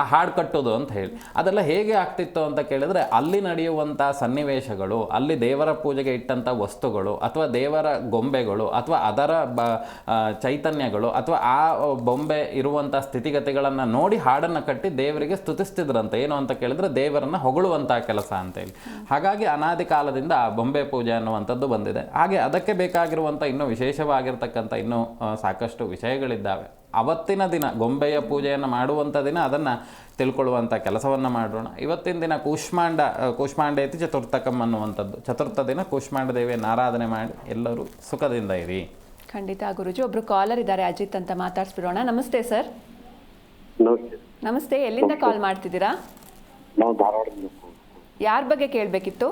ಆ ಹಾಡು ಕಟ್ಟೋದು ಅಂತ ಹೇಳಿ. ಅದೆಲ್ಲ ಹೇಗೆ ಆಗ್ತಿತ್ತು ಅಂತ ಕೇಳಿದರೆ ಅಲ್ಲಿ ನಡೆಯುವಂಥ ಸನ್ನಿವೇಶಗಳು, ಅಲ್ಲಿ ದೇವರ ಪೂಜೆಗೆ ಇಟ್ಟಂಥ ವಸ್ತುಗಳು ಅಥವಾ ದೇವರ ಗೊಂಬೆಗಳು ಅಥವಾ ಅದರ ಚೈತನ್ಯಗಳು ಅಥವಾ ಆ ಬೊಂಬೆ ಇರುವಂಥ ಸ್ಥಿತಿಗತಿಗಳನ್ನು ನೋಡಿ ಹಾಡನ್ನು ಕಟ್ಟಿ ದೇವರಿಗೆ ಸ್ತುತಿಸ್ತಿದ್ರಂತೆ. ಏನು ಅಂತ ಕೇಳಿದ್ರೆ ದೇವರನ್ನು ಹೊಗಳುವಂಥ ಕೆಲಸ ಅಂತೇಳಿ. ಹಾಗಾಗಿ ಅನಾದಿ ಕಾಲದಿಂದ ಆ ಬೊಂಬೆ ಪೂಜೆ ಅನ್ನುವಂಥದ್ದು ಬಂದಿದೆ. ಹಾಗೆ ಅದಕ್ಕೆ ಬೇಕಾಗಿರುವಂಥ ಇನ್ನೂ ವಿಶೇಷವಾಗಿರ್ತಕ್ಕಂಥ ಇನ್ನೂ ಸಾಕಷ್ಟು ವಿಷಯಗಳಿದ್ದಾವೆ. ಅವತ್ತಿನ ದಿನ ಗೊಂಬೆಯ ಪೂಜೆಯನ್ನು ಮಾಡುವಂಥ ದಿನ ಅದನ್ನು ತಿಳ್ಕೊಳ್ಳುವಂಥ ಕೆಲಸವನ್ನು ಮಾಡೋಣ. ಇವತ್ತಿನ ದಿನ ಕೂಷ್ಮಾಂಡೇತಿ ಚತುರ್ಥಕಂ ಅನ್ನುವಂಥದ್ದು, ಚತುರ್ಥ ದಿನ ಕೂಷ್ಮಾಂಡ ದೇವಿಯನ್ನು ಆರಾಧನೆ ಮಾಡಿ ಎಲ್ಲರೂ ಸುಖದಿಂದ ಇರಿ. ಖಂಡಿತ ಗುರುಜಿ. ಒಬ್ರು ಕಾಲರ್ ಇದ್ದಾರೆ, ಅಜಿತ್ ಅಂತ, ಮಾತಾಡ್ಸ್ಬಿಡೋಣ. ನಮಸ್ತೆ ಸರ್. ನಮಸ್ತೆ. ನಮಸ್ತೆ, ಎಲ್ಲಿಂದ ಕಾಲ್ ಮಾಡ್ತಿದ್ದೀರಾ? ನಾವು ಧಾರವಾಡದಿಂದ. ಯಾರ ಬಗ್ಗೆ ಕೇಳಬೇಕಿತ್ತು?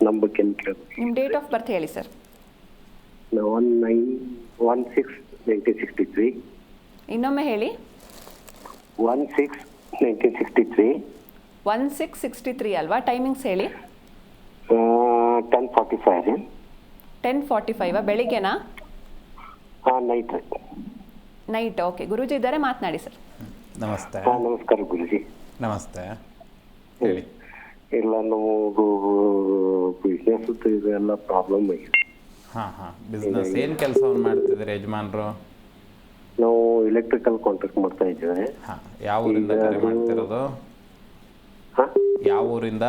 ನಮ್ಮ ಬಗ್ಗೆ ಕೇಳಬೇಕು. ನಿಮ್ಮ ಡೇಟ್ ಆಫ್ ಬರ್ತ್ ಹೇಳಿ ಸರ್. 1963. ಇನ್ನೊಮ್ಮೆ ಹೇಳಿ. 1963. 1663 ಅಲ್ವಾ? ಟೈಮಿಂಗ್ಸ್ ಹೇಳಿ. 10:45. 10:45 ಬೆಳಿಗ್ಗೆನಾ? ನೈಟ್. ನೈಟ್. ಓಕೆ, ಗುರೂಜಿ ಇದ್ದಾರೆ, ಮಾತನಾಡಿ ಸರ್. ನಮಸ್ತೆ. ನಮಸ್ಕಾರ ಗುರುಜಿ. ನಮಸ್ತೆ, ಹೇಳಿ. ಇಲ್ಲ, ನಮಗೂ ಬಿಸ್ನೆಸ್ ಇದೆಲ್ಲ ಪ್ರಾಬ್ಲಮ್ ಆಗಿದೆ. ಹಾಂ, ಬಿಸ್ನೆಸ್ ಏನು ಕೆಲಸವನ್ನು ಮಾಡ್ತಿದ್ದೀರಿ ಯಜಮಾನ್ರು? ನಾವು ಎಲೆಕ್ಟ್ರಿಕಲ್ ಕಾಂಟ್ರಾಕ್ಟ್ ಮಾಡ್ತಾ ಇದ್ದೇವೆ. ಹಾಂ, ಯಾವ ಊರಿಂದ ಕರೆ ಮಾಡ್ತಿರೋದು? ಯಾವ ಊರಿಂದ?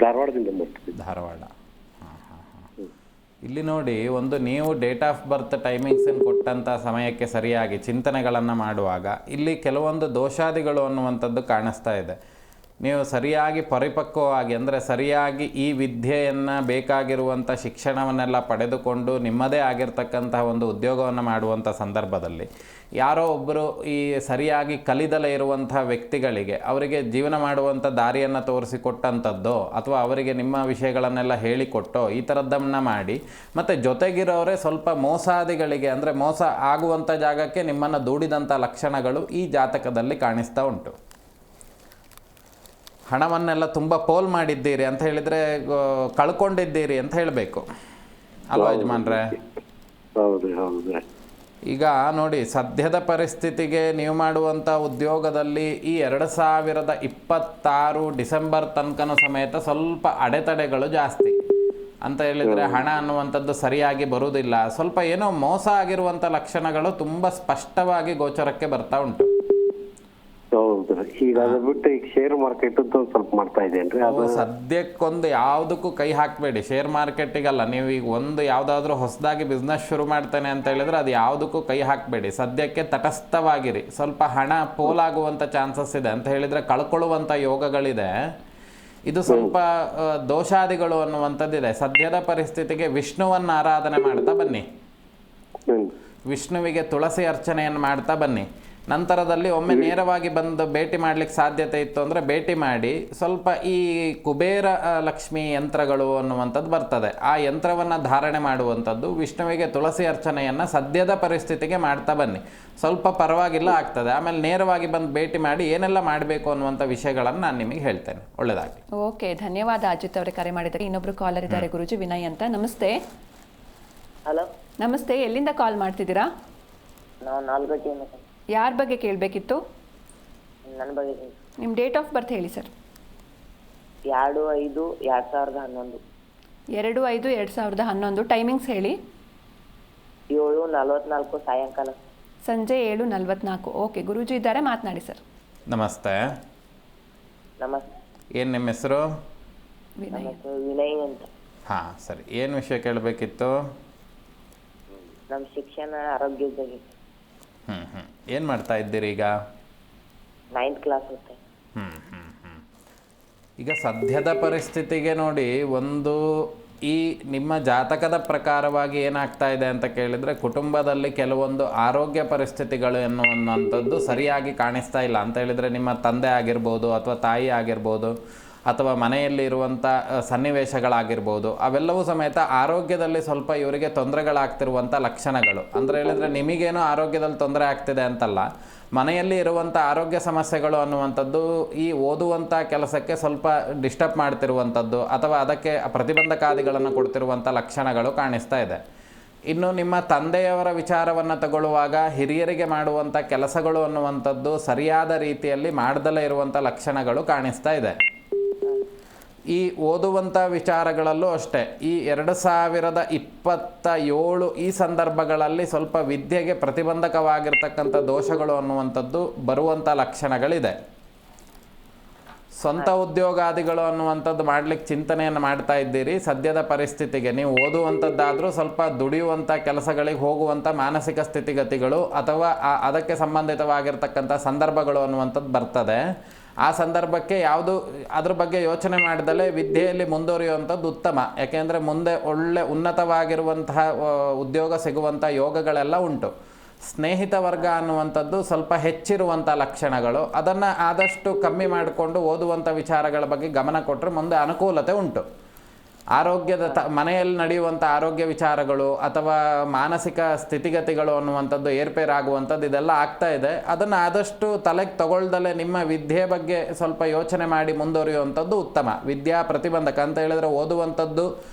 ಧಾರವಾಡದಿಂದ ಮಾಡ್ತೀವಿ. ಧಾರವಾಡ. ಇಲ್ಲಿ ನೋಡಿ, ಒಂದು ನೀವು ಡೇಟ್ ಆಫ್ ಬರ್ತ್ ಟೈಮಿಂಗ್ಸನ್ನು ಕೊಟ್ಟಂಥ ಸಮಯಕ್ಕೆ ಸರಿಯಾಗಿ ಚಿಂತನೆಗಳನ್ನು ಮಾಡುವಾಗ ಇಲ್ಲಿ ಕೆಲವೊಂದು ದೋಷಾದಿಗಳು ಅನ್ನುವಂಥದ್ದು ಕಾಣಿಸ್ತಾ ಇದೆ. ನೀವು ಸರಿಯಾಗಿ ಪರಿಪಕ್ವವಾಗಿ, ಅಂದರೆ ಸರಿಯಾಗಿ ಈ ವಿದ್ಯೆಯನ್ನು, ಬೇಕಾಗಿರುವಂಥ ಶಿಕ್ಷಣವನ್ನೆಲ್ಲ ಪಡೆದುಕೊಂಡು ನಿಮ್ಮದೇ ಆಗಿರ್ತಕ್ಕಂತಹ ಒಂದು ಉದ್ಯೋಗವನ್ನು ಮಾಡುವಂಥ ಸಂದರ್ಭದಲ್ಲಿ ಯಾರೋ ಒಬ್ಬರು ಈ ಸರಿಯಾಗಿ ಕಲಿದಲೇ ಇರುವಂಥ ವ್ಯಕ್ತಿಗಳಿಗೆ ಅವರಿಗೆ ಜೀವನ ಮಾಡುವಂಥ ದಾರಿಯನ್ನು ತೋರಿಸಿಕೊಟ್ಟಂಥದ್ದೋ ಅಥವಾ ಅವರಿಗೆ ನಿಮ್ಮ ವಿಷಯಗಳನ್ನೆಲ್ಲ ಹೇಳಿಕೊಟ್ಟೋ ಈ ಥರದ್ದನ್ನು ಮಾಡಿ, ಮತ್ತು ಜೊತೆಗಿರೋರೇ ಸ್ವಲ್ಪ ಮೋಸಾದಿಗಳಿಗೆ, ಅಂದರೆ ಮೋಸ ಆಗುವಂಥ ಜಾಗಕ್ಕೆ ನಿಮ್ಮನ್ನು ದೂಡಿದಂಥ ಲಕ್ಷಣಗಳು ಈ ಜಾತಕದಲ್ಲಿ ಕಾಣಿಸ್ತಾ ಉಂಟು. ಹಣವನ್ನೆಲ್ಲ ತುಂಬ ಪೋಲ್ ಮಾಡಿದ್ದೀರಿ ಅಂತ ಹೇಳಿದರೆ ಕಳ್ಕೊಂಡಿದ್ದೀರಿ ಅಂತ ಹೇಳಬೇಕು ಅಲ್ವಾ ಯಜಮಾನ್ರೆ? ಹೌದು ಹೌದು. ಈಗ ನೋಡಿ, ಸದ್ಯದ ಪರಿಸ್ಥಿತಿಗೆ ನೀವು ಮಾಡುವಂಥ ಉದ್ಯೋಗದಲ್ಲಿ ಈ 2026 ಡಿಸೆಂಬರ್ ತನಕನೂ ಸಮೇತ ಸ್ವಲ್ಪ ಅಡೆತಡೆಗಳು ಜಾಸ್ತಿ ಅಂತ ಹೇಳಿದರೆ ಹಣ ಅನ್ನುವಂಥದ್ದು ಸರಿಯಾಗಿ ಬರುವುದಿಲ್ಲ. ಸ್ವಲ್ಪ ಏನೋ ಮೋಸ ಆಗಿರುವಂಥ ಲಕ್ಷಣಗಳು ತುಂಬ ಸ್ಪಷ್ಟವಾಗಿ ಗೋಚರಕ್ಕೆ ಬರ್ತಾ ಉಂಟು. ಹೌದು. ಈಗ ಅದು ಬಿಟ್ಟು ಈಗ ಶೇರ್ ಮಾರ್ಕೆಟ್ ಸ್ವಲ್ಪ ಮಾಡ್ತಾ ಇದ್ದೇನ್ರಿ. ಅದು ಸದ್ಯಕ್ಕೊಂದು ಯಾವುದಕ್ಕೂ ಕೈ ಹಾಕಬೇಡಿ. ಶೇರ್ ಮಾರ್ಕೆಟಿಗಲ್ಲ, ನೀವು ಈಗ ಒಂದು ಯಾವುದಾದ್ರೂ ಹೊಸದಾಗಿ ಬಿಸ್ನೆಸ್ ಶುರು ಮಾಡ್ತೇನೆ ಅಂತ ಹೇಳಿದ್ರೆ ಅದು ಯಾವುದಕ್ಕೂ ಕೈ ಹಾಕಬೇಡಿ. ಸದ್ಯಕ್ಕೆ ತಟಸ್ಥವಾಗಿರಿ. ಸ್ವಲ್ಪ ಹಣ ಪೋಲಾಗುವಂಥ ಚಾನ್ಸಸ್ ಇದೆ ಅಂತ ಹೇಳಿದರೆ ಕಳ್ಕೊಳ್ಳುವಂಥ ಯೋಗಗಳಿದೆ. ಇದು ಸ್ವಲ್ಪ ದೋಷಾದಿಗಳು ಅನ್ನುವಂಥದ್ದಿದೆ. ಸದ್ಯದ ಪರಿಸ್ಥಿತಿಗೆ ವಿಷ್ಣುವನ್ನು ಆರಾಧನೆ ಮಾಡ್ತಾ ಬನ್ನಿ. ವಿಷ್ಣುವಿಗೆ ತುಳಸಿ ಅರ್ಚನೆಯನ್ನು ಮಾಡ್ತಾ ಬನ್ನಿ. ನಂತರದಲ್ಲಿ ಒಮ್ಮೆ ನೇರವಾಗಿ ಬಂದು ಭೇಟಿ ಮಾಡಲಿಕ್ಕೆ ಸಾಧ್ಯತೆ ಇತ್ತು ಅಂದರೆ ಭೇಟಿ ಮಾಡಿ. ಸ್ವಲ್ಪ ಈ ಕುಬೇರ ಲಕ್ಷ್ಮಿ ಯಂತ್ರಗಳು ಅನ್ನುವಂಥದ್ದು ಬರ್ತದೆ, ಆ ಯಂತ್ರವನ್ನು ಧಾರಣೆ ಮಾಡುವಂಥದ್ದು, ವಿಷ್ಣುವಿಗೆ ತುಳಸಿ ಅರ್ಚನೆಯನ್ನು ಸದ್ಯದ ಪರಿಸ್ಥಿತಿಗೆ ಮಾಡ್ತಾ ಬನ್ನಿ. ಸ್ವಲ್ಪ ಪರವಾಗಿಲ್ಲ ಆಗ್ತದೆ. ಆಮೇಲೆ ನೇರವಾಗಿ ಬಂದು ಭೇಟಿ ಮಾಡಿ ಏನೆಲ್ಲ ಮಾಡಬೇಕು ಅನ್ನುವಂಥ ವಿಷಯಗಳನ್ನು ನಾನು ನಿಮಗೆ ಹೇಳ್ತೇನೆ. ಒಳ್ಳೆಯದಾಗಲಿ. ಓಕೆ, ಧನ್ಯವಾದ ಅಜಿತ್ ಅವರೇ ಕರೆ ಮಾಡಿದ್ದಾರೆ. ಇನ್ನೊಬ್ರು ಕಾಲರ್ ಇದ್ದಾರೆ ಗುರುಜಿ, ವಿನಯ್ ಅಂತ. ನಮಸ್ತೆ. ಹಲೋ, ನಮಸ್ತೆ, ಎಲ್ಲಿಂದ ಕಾಲ್ ಮಾಡ್ತಿದ್ದೀರಾ? ನಾವು ನಾಲ್ಕಟ್ಟಿಯಿಂದ. ಯಾರ ಬಗ್ಗೆ ಕೇಳಬೇಕಿತ್ತು? ನನ್ನ ಬಗ್ಗೆ. ನಿಮ್ಮ ಡೇಟ್ ಆಫ್ ಬರ್ತ್ ಹೇಳಿ ಸರ್. 2/5/2011. 2/5/2011. ಟೈಮಿಂಗ್ಸ್ ಹೇಳಿ. 7:44 ಸಾಯಂಕಾಲ. ಸಂಜೆ 7:44. ಓಕೆ, ಗುರೂಜಿ ಇದ್ದಾರೆ, ಮಾತನಾಡಿ ಸರ್. ನಮಸ್ತೆ. ನಮಸ್ತೆ. ಏನು ನಿಮ್ಮ ಹೆಸರು? ವಿನಯ್. ನಮಸ್ತೆ, ವಿನಯ್ ಅಂತ. ಹಾಂ, ಸರಿ. ಏನು ವಿಷಯ ಕೇಳಬೇಕಿತ್ತು? ನಮ್ಮ ಶಿಕ್ಷಣ ಆರೋಗ್ಯದ ಬಗ್ಗೆ. ಏನು ಮಾಡ್ತಾ ಇದ್ದೀರಿ ಈಗ? 9th ಕ್ಲಾಸ್ ಓದ್ತಾ. ಈಗ ಸದ್ಯದ ಪರಿಸ್ಥಿತಿಗೆ ನೋಡಿ, ಒಂದು ಈ ನಿಮ್ಮ ಜಾತಕದ ಪ್ರಕಾರವಾಗಿ ಏನಾಗ್ತಾ ಇದೆ ಅಂತ ಕೇಳಿದರೆ, ಕುಟುಂಬದಲ್ಲಿ ಕೆಲವೊಂದು ಆರೋಗ್ಯ ಪರಿಸ್ಥಿತಿಗಳು ಎನ್ನುವಂಥದ್ದು ಸರಿಯಾಗಿ ಕಾಣಿಸ್ತಾ ಇಲ್ಲ. ಅಂತ ಹೇಳಿದರೆ ನಿಮ್ಮ ತಂದೆ ಆಗಿರ್ಬೋದು ಅಥವಾ ತಾಯಿ ಆಗಿರ್ಬೋದು ಅಥವಾ ಮನೆಯಲ್ಲಿ ಇರುವಂಥ ಸನ್ನಿವೇಶಗಳಾಗಿರ್ಬೋದು, ಅವೆಲ್ಲವೂ ಸಮೇತ ಆರೋಗ್ಯದಲ್ಲಿ ಸ್ವಲ್ಪ ಇವರಿಗೆ ತೊಂದರೆಗಳಾಗ್ತಿರುವಂಥ ಲಕ್ಷಣಗಳು. ಅಂದರೆ ಹೇಳಿದರೆ ನಿಮಗೇನೋ ಆರೋಗ್ಯದಲ್ಲಿ ತೊಂದರೆ ಆಗ್ತಿದೆ ಅಂತಲ್ಲ, ಮನೆಯಲ್ಲಿ ಇರುವಂಥ ಆರೋಗ್ಯ ಸಮಸ್ಯೆಗಳು ಅನ್ನುವಂಥದ್ದು ಈ ಓದುವಂಥ ಕೆಲಸಕ್ಕೆ ಸ್ವಲ್ಪ ಡಿಸ್ಟರ್ಬ್ ಮಾಡ್ತಿರುವಂಥದ್ದು ಅಥವಾ ಅದಕ್ಕೆ ಪ್ರತಿಬಂಧಕಾದಿಗಳನ್ನು ಕೊಡ್ತಿರುವಂಥ ಲಕ್ಷಣಗಳು ಕಾಣಿಸ್ತಾ ಇದೆ. ಇನ್ನು ನಿಮ್ಮ ತಂದೆಯವರ ವಿಚಾರವನ್ನು ತಗೊಳ್ಳುವಾಗ ಹಿರಿಯರಿಗೆ ಮಾಡುವಂಥ ಕೆಲಸಗಳು ಅನ್ನುವಂಥದ್ದು ಸರಿಯಾದ ರೀತಿಯಲ್ಲಿ ಮಾಡದಲ್ಲೇ ಇರುವಂಥ ಲಕ್ಷಣಗಳು ಕಾಣಿಸ್ತಾ ಇದೆ. ಈ ಓದುವಂಥ ವಿಚಾರಗಳಲ್ಲೂ ಅಷ್ಟೇ, ಈ 2027 ಈ ಸಂದರ್ಭಗಳಲ್ಲಿ ಸ್ವಲ್ಪ ವಿದ್ಯೆಗೆ ಪ್ರತಿಬಂಧಕವಾಗಿರ್ತಕ್ಕಂಥ ದೋಷಗಳು ಅನ್ನುವಂಥದ್ದು ಬರುವಂಥ ಲಕ್ಷಣಗಳಿದೆ. ಸ್ವಂತ ಉದ್ಯೋಗಾದಿಗಳು ಅನ್ನುವಂಥದ್ದು ಮಾಡ್ಲಿಕ್ಕೆ ಚಿಂತನೆಯನ್ನು ಮಾಡ್ತಾ ಇದ್ದೀರಿ. ಸದ್ಯದ ಪರಿಸ್ಥಿತಿಗೆ ನೀವು ಓದುವಂಥದ್ದಾದರೂ ಸ್ವಲ್ಪ ದುಡಿಯುವಂಥ ಕೆಲಸಗಳಿಗೆ ಹೋಗುವಂಥ ಮಾನಸಿಕ ಸ್ಥಿತಿಗತಿಗಳು ಅಥವಾ ಅದಕ್ಕೆ ಸಂಬಂಧಿತವಾಗಿರ್ತಕ್ಕಂಥ ಸಂದರ್ಭಗಳು ಅನ್ನುವಂಥದ್ದು ಬರ್ತದೆ. ಆ ಸಂದರ್ಭಕ್ಕೆ ಯಾವುದು ಅದ್ರ ಬಗ್ಗೆ ಯೋಚನೆ ಮಾಡಿದಲೇ ವಿದ್ಯೆಯಲ್ಲಿ ಮುಂದುವರಿಯುವಂಥದ್ದು ಉತ್ತಮ. ಯಾಕೆಂದರೆ ಮುಂದೆ ಒಳ್ಳೆ ಉನ್ನತವಾಗಿರುವಂತಹ ಉದ್ಯೋಗ ಸಿಗುವಂಥ ಯೋಗಗಳೆಲ್ಲ ಉಂಟು. ಸ್ನೇಹಿತ ವರ್ಗ ಅನ್ನುವಂಥದ್ದು ಸ್ವಲ್ಪ ಹೆಚ್ಚಿರುವಂಥ ಲಕ್ಷಣಗಳು. ಅದನ್ನು ಆದಷ್ಟು ಕಮ್ಮಿ ಮಾಡಿಕೊಂಡು ಓದುವಂಥ ವಿಚಾರಗಳ ಬಗ್ಗೆ ಗಮನ ಕೊಟ್ಟರೆ ಮುಂದೆ ಅನುಕೂಲತೆ ಉಂಟು. ಆರೋಗ್ಯದ ಮನೆಯಲ್ಲಿ ನಡೆಯುವಂಥ ಆರೋಗ್ಯ ವಿಚಾರಗಳು ಅಥವಾ ಮಾನಸಿಕ ಸ್ಥಿತಿಗತಿಗಳು ಅನ್ನುವಂಥದ್ದು ಏರ್ಪೇರಾಗುವಂಥದ್ದು ಇದೆಲ್ಲ ಆಗ್ತಾ ಇದೆ. ಅದನ್ನು ಆದಷ್ಟು ತಲೆಗೆ ತಗೊಳ್ದಲೇ ನಿಮ್ಮ ವಿದ್ಯೆ ಬಗ್ಗೆ ಸ್ವಲ್ಪ ಯೋಚನೆ ಮಾಡಿ ಮುಂದುವರಿಯುವಂಥದ್ದು ಉತ್ತಮ. ವಿದ್ಯಾ ಪ್ರತಿಬಂಧಕ ಅಂತ ಹೇಳಿದರೆ ಓದುವಂಥದ್ದು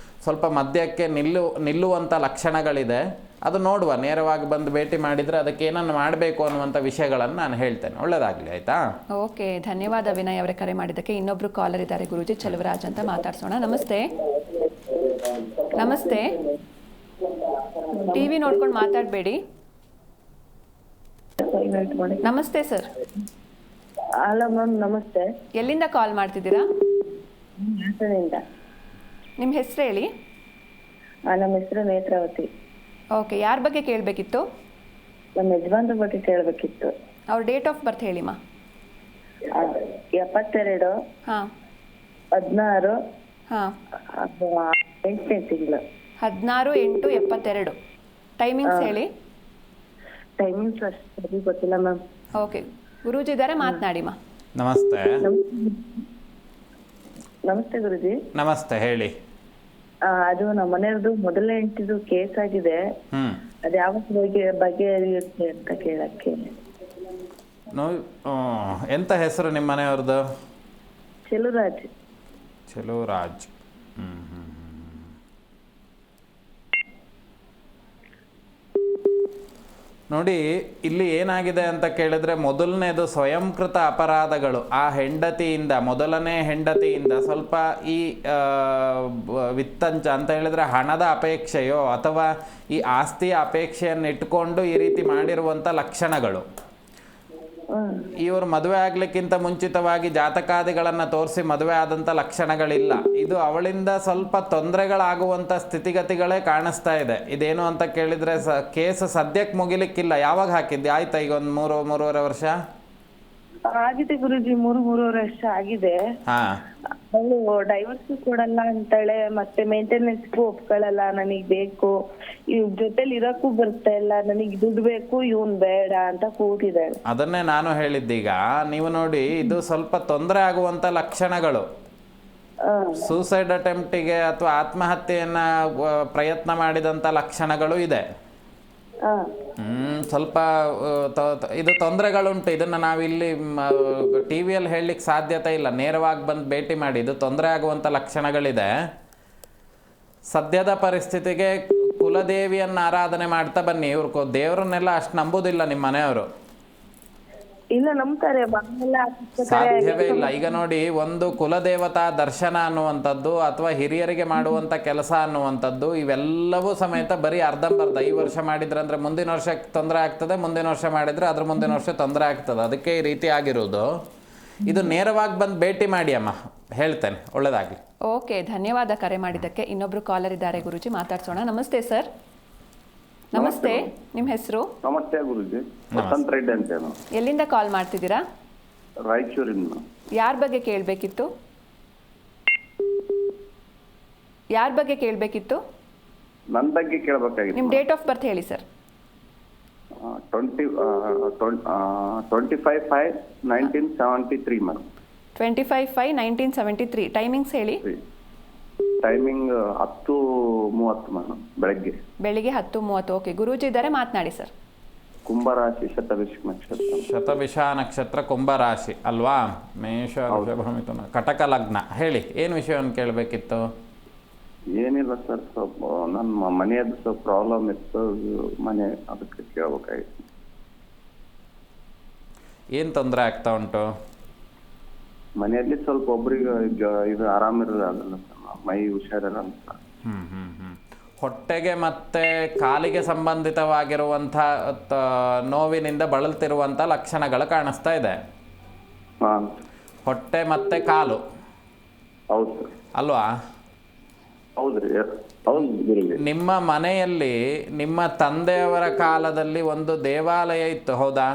ಸ್ವಲ್ಪ ಮಧ್ಯಕ್ಕೆ ನಿಲ್ಲುವಂಥ ಲಕ್ಷಣಗಳಿದೆ. ಅದು ನೋಡುವ, ನೇರವಾಗಿ ಬಂದು ಭೇಟಿ ಮಾಡಿದರೆ ಅದಕ್ಕೆ ಏನನ್ನು ಮಾಡಬೇಕು ಅನ್ನುವಂಥ ವಿಷಯಗಳನ್ನು ನಾನು ಹೇಳ್ತೇನೆ. ಒಳ್ಳೆಯದಾಗಲಿ, ಆಯಿತಾ? ಓಕೆ, ಧನ್ಯವಾದ ವಿನಯ್ ಅವರೇ ಕರೆ ಮಾಡಿದ್ದಕ್ಕೆ. ಇನ್ನೊಬ್ರು ಕಾಲರ್ ಇದ್ದಾರೆ ಗುರೂಜಿ, ಚೆಲುವರಾಜ್ ಅಂತ ಮಾತಾಡ್ಸೋಣ. ನಮಸ್ತೆ. ನಮಸ್ತೆ. ಟಿವಿ ನೋಡ್ಕೊಂಡು ಮಾತಾಡಬೇಡಿ. ನಮಸ್ತೆ ಸರ್. ಹಲೋ ಮ್ಯಾಮ್, ನಮಸ್ತೆ. ಎಲ್ಲಿಂದ ಕಾಲ್ ಮಾಡ್ತಿದ್ದೀರಾ? ಹಾಸನದಿಂದ. ನಿಮ್ಮ ಹೆಸರು ಹೇಳಿ. ನಮ್ಮ ಹೆಸರು ನೇತ್ರಾವತಿ. ಓಕೆ, ಯಾರ ಬಗ್ಗೆ ಕೇಳಬೇಕಿತ್ತು? ನಮ್ಮ ಯಜಮಾನ್ರ ಬಗ್ಗೆ ಕೇಳಬೇಕಿತ್ತು. ಅವ್ರ ಡೇಟ್ ಆಫ್ ಬರ್ತ್ ಹೇಳಿಮ್ಮ. 72 ಹಾಂ 16 ಹಾಂ 8ನೇ ತಿಂಗಳು. 16/8/72. ಟೈಮಿಂಗ್ಸ್ ಹೇಳಿ. ಟೈಮಿಂಗ್ಸ್ ಅಷ್ಟು ಸರಿ ಗೊತ್ತಿಲ್ಲ ಮ್ಯಾಮ್. ಓಕೆ, ಗುರೂಜಿ ಇದ್ದಾರೆ, ಮಾತನಾಡಿಮ್ಮ. ನಮಸ್ತೆ. ನಮಸ್ತೆ ಗುರುಜಿ. ನಮಸ್ತೆ, ಹೇಳಿ. ಅದು ನಮ್ಮ ಮನೆಯವ್ರದ್ದು ಮೊದಲನೇ ಹೆಂಡತಿದು ಕೇಸ್ ಆಗಿದೆ. ಅದು ಯಾವತ್ತು ಬಗೆಹರಿಯುತ್ತೆ ಅಂತ ಕೇಳಕ್ಕೆ. ಎಂತ ಹೆಸರು ನಿಮ್ಮ ಮನೆಯವ್ರದ್ದು? ಚೆಲುವರಾಜ್. ಚೆಲುವರಾಜ್. ನೋಡಿ, ಇಲ್ಲಿ ಏನಾಗಿದೆ ಅಂತ ಕೇಳಿದ್ರೆ, ಮೊದಲನೇದು ಸ್ವಯಂಕೃತ ಅಪರಾಧಗಳು. ಆ ಹೆಂಡತಿಯಿಂದ, ಮೊದಲನೇ ಹೆಂಡತಿಯಿಂದ ಸ್ವಲ್ಪ ಈ ವಿತ್ತಂಚ ಅಂತ ಹೇಳಿದ್ರೆ ಹಣದ ಅಪೇಕ್ಷೆಯೋ ಅಥವಾ ಈ ಆಸ್ತಿಯ ಅಪೇಕ್ಷೆಯನ್ನು ಇಟ್ಕೊಂಡು ಈ ರೀತಿ ಮಾಡಿರುವಂಥ ಲಕ್ಷಣಗಳು. ಇವರು ಮದುವೆ ಆಗ್ಲಿಕ್ಕಿಂತ ಮುಂಚಿತವಾಗಿ ಜಾತಕಾದಿಗಳನ್ನು ತೋರಿಸಿ ಮದುವೆ ಆದಂಥ ಲಕ್ಷಣಗಳಿಲ್ಲ. ಇದು ಅವಳಿಂದ ಸ್ವಲ್ಪ ತೊಂದರೆಗಳಾಗುವಂಥ ಸ್ಥಿತಿಗತಿಗಳೇ ಕಾಣಿಸ್ತಾ ಇದೆ. ಇದೇನು ಅಂತ ಕೇಳಿದರೆ ಕೇಸ್ ಸದ್ಯಕ್ಕೆ ಮುಗಿಲಿಕ್ಕಿಲ್ಲ. ಯಾವಾಗ ಹಾಕಿದ್ದೆ? ಆಯ್ತಾ ಈಗ ಒಂದು 3-3.5 ವರ್ಷ ಆಗಿದೆ ಗುರುಜಿ. 3-3.5 ವರ್ಷ ಆಗಿದೆ. ಅವಳು ಡೈವರ್ಸ್ ಕೊಡಲ್ಲ ಅಂತಾಳೆ, ಮತ್ತೆ ಮೇಂಟೆನೆನ್ಸ್ಗೂ ಒಪ್ಕೊಳ್ಳಲ್ಲ. ನನಗ್ ಬೇಕು, ಇವ್ ಜೊತೆಲಿ ಇರಕ್ಕೂ ಬರ್ತಾ ಇಲ್ಲ, ನನಗ್ ದುಡ್ಡು ಬೇಕು, ಇವನ್ ಬೇಡ ಅಂತ ಕೂತಿದ್ದಾಳೆ. ಅದನ್ನೇ ನಾನು ಹೇಳಿದ್ದೀಗ. ನೀವು ನೋಡಿ, ಇದು ಸ್ವಲ್ಪ ತೊಂದರೆ ಆಗುವಂತ ಲಕ್ಷಣಗಳು. ಸೂಸೈಡ್ ಅಟೆಂಪ್ಟಿಗೆ ಅಥವಾ ಆತ್ಮಹತ್ಯೆಯನ್ನ ಪ್ರಯತ್ನ ಮಾಡಿದಂತ ಲಕ್ಷಣಗಳು ಇದೆ. ಸ್ವಲ್ಪ ಇದು ತೊಂದರೆಗಳುಂಟು. ಇದನ್ನು ನಾವಿಲ್ಲಿ ಟಿ ವಿಯಲ್ಲಿ ಹೇಳಲಿಕ್ಕೆ ಸಾಧ್ಯತೆ ಇಲ್ಲ. ನೇರವಾಗಿ ಬಂದು ಭೇಟಿ ಮಾಡಿ. ಇದು ತೊಂದರೆ ಆಗುವಂಥ ಲಕ್ಷಣಗಳಿದೆ. ಸದ್ಯದ ಪರಿಸ್ಥಿತಿಗೆ ಕುಲದೇವಿಯನ್ನು ಆರಾಧನೆ ಮಾಡ್ತಾ ಬನ್ನಿ. ಇವ್ರು ದೇವರನ್ನೆಲ್ಲ ಅಷ್ಟು ನಂಬುದಿಲ್ಲ ನಿಮ್ಮ ಮನೆಯವರು. ಇಲ್ಲ, ನಂಬ್ತಾರೆ. ಸಾಧ್ಯವೇ ಇಲ್ಲ. ಈಗ ನೋಡಿ, ಒಂದು ಕುಲದೇವತಾ ದರ್ಶನ ಅನ್ನುವಂಥದ್ದು ಅಥವಾ ಹಿರಿಯರಿಗೆ ಮಾಡುವಂಥ ಕೆಲಸ ಅನ್ನುವಂಥದ್ದು ಇವೆಲ್ಲವೂ ಸಮೇತ ಬರೀ ಅರ್ಧಂಬರ್ಧ. ಈ ವರ್ಷ ಮಾಡಿದ್ರೆ ಅಂದರೆ ಮುಂದಿನ ವರ್ಷಕ್ಕೆ ತೊಂದರೆ ಆಗ್ತದೆ, ಮುಂದಿನ ವರ್ಷ ಮಾಡಿದರೆ ಅದ್ರ ಮುಂದಿನ ವರ್ಷ ತೊಂದರೆ ಆಗ್ತದೆ. ಅದಕ್ಕೆ ಈ ರೀತಿ ಆಗಿರೋದು. ಇದು ನೇರವಾಗಿ ಬಂದು ಭೇಟಿ ಮಾಡಿ ಅಮ್ಮ, ಹೇಳ್ತೇನೆ. ಒಳ್ಳೆಯದಾಗಲಿ. ಓಕೆ, ಧನ್ಯವಾದ ಕರೆ ಮಾಡಿದ್ದಕ್ಕೆ. ಇನ್ನೊಬ್ರು ಕಾಲರ್ ಇದ್ದಾರೆ ಗುರುಜಿ, ಮಾತಾಡ್ಸೋಣ. ನಮಸ್ತೆ ಸರ್. ನಮಸ್ತೆ, ನಿಮ್ಮ ಹೆಸರು? ನಮಸ್ತೆ ಗುರುಜಿ, ವಸಂತ್ ರೆಡ್ಡಿ ಅಂತೇನು. ಎಲ್ಲಿಂದ ಕಾಲ್ ಮಾಡ್ತಿದ್ದೀರಾ? ರಾಯಚೂರಿಂದ. ಯಾರ ಬಗ್ಗೆ ಕೇಳಬೇಕಿತ್ತು? ಯಾರ ಬಗ್ಗೆ ಕೇಳಬೇಕಿತ್ತು? ನನ್ನ ಬಗ್ಗೆ ಕೇಳಬೇಕಾಗಿತ್ತು. ನಿಮ್ಮ ಡೇಟ್ ಆಫ್ ಬರ್ತ್ ಹೇಳಿ ಸರ್. 25/5/1973 ಮೇಡಮ್. 25/5/1973. ಟೈಮಿಂಗ್ಸ್ ಹೇಳಿ. ಟೈಮಿಂಗ್ 10:30 ಮೇಡಮ್, ಬೆಳಿಗ್ಗೆ 10:30. ಓಕೆ, ಗುರೂಜಿ ಇದ್ದಾರೆ, ಮಾತನಾಡಿ ಸರ್. ಕುಂಭರಾಶಿ, ಶತಭಿಷ ನಕ್ಷತ್ರ. ಶತಭಿಷ ನಕ್ಷತ್ರ, ಕುಂಭರಾಶಿ ಅಲ್ವಾ? ಮೇಷ, ಮಿಥುನ, ಕಟಕ ಲಗ್ನ. ಹೇಳಿ, ಏನು ವಿಷಯವನ್ನು ಕೇಳಬೇಕಿತ್ತು? ಏನಿಲ್ಲ ಸರ್, ಸ್ವಲ್ಪ ನನ್ನ ಮನೆಯದ್ದು ಸ್ವಲ್ಪ ಪ್ರಾಬ್ಲಮ್ ಇತ್ತು, ಮನೆ ಅದಕ್ಕೆ ಕೇಳಬೇಕಾಗಿತ್ತು. ಏನು ತೊಂದರೆ ಆಗ್ತಾ ಉಂಟು? ಮನೆಯಲ್ಲಿ ಸ್ವಲ್ಪ ಒಬ್ರಿಗೆ ಇದು ಆರಾಮಿರಲ್ಲ, ಮೈ ಹುಷಾರಿರಲ್ಲ. ಹೊಟ್ಟೆಗೆ ಮತ್ತೆ ಕಾಲಿಗೆ ಸಂಬಂಧಿತವಾಗಿರುವಂಥ ನೋವಿನಿಂದ ಬಳಲ್ತಿರುವಂಥ ಲಕ್ಷಣಗಳು ಕಾಣಿಸ್ತಾ ಇದೆ. ಹೊಟ್ಟೆ ಮತ್ತು ಕಾಲು ಹೌದು ಸರ್. ಅಲ್ವಾ? ಹೌದ್ರಿ, ಹೌದು ಗುರುಜಿ. ನಿಮ್ಮ ಮನೆಯಲ್ಲಿ ನಿಮ್ಮ ತಂದೆಯವರ ಕಾಲದಲ್ಲಿ ಒಂದು ದೇವಾಲಯ ಇತ್ತು, ಹೌದಾ?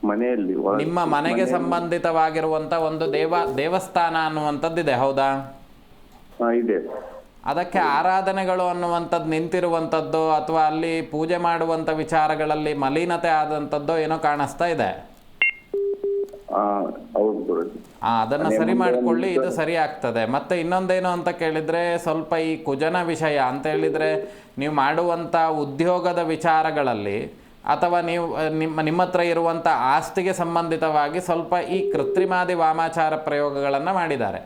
ಮನೆಯಲ್ಲಿ ನಿಮ್ಮ ಮನೆಗೆ ಸಂಬಂಧಿತವಾಗಿರುವಂಥ ಒಂದು ದೇವಸ್ಥಾನ ಅನ್ನುವಂಥದ್ದಿದೆ, ಹೌದಾ? ಇದೆ. ಅದಕ್ಕೆ ಆರಾಧನೆಗಳು ಅನ್ನುವಂಥದ್ದು ನಿಂತಿರುವಂಥದ್ದು ಅಥವಾ ಅಲ್ಲಿ ಪೂಜೆ ಮಾಡುವಂಥ ವಿಚಾರಗಳಲ್ಲಿ ಮಲಿನತೆ ಆದಂಥದ್ದು ಏನೋ ಕಾಣಿಸ್ತಾ ಇದೆ. ಹೌದು ಗುರುಜಿ. ಅದನ್ನು ಸರಿ ಮಾಡಿಕೊಳ್ಳಿ, ಇದು ಸರಿ ಆಗ್ತದೆ. ಮತ್ತು ಇನ್ನೊಂದೇನು ಅಂತ ಕೇಳಿದರೆ, ಸ್ವಲ್ಪ ಈ ಕುಜನ ವಿಷಯ ಅಂತ ಹೇಳಿದರೆ, ನೀವು ಮಾಡುವಂಥ ಉದ್ಯೋಗದ ವಿಚಾರಗಳಲ್ಲಿ ಅಥವಾ ನೀವು ನಿಮ್ಮ ಹತ್ರ ಇರುವಂಥ ಆಸ್ತಿಗೆ ಸಂಬಂಧಿತವಾಗಿ ಸ್ವಲ್ಪ ಈ ಕೃತ್ರಿಮಾದಿ ವಾಮಾಚಾರ ಪ್ರಯೋಗಗಳನ್ನು ಮಾಡಿದ್ದಾರೆ.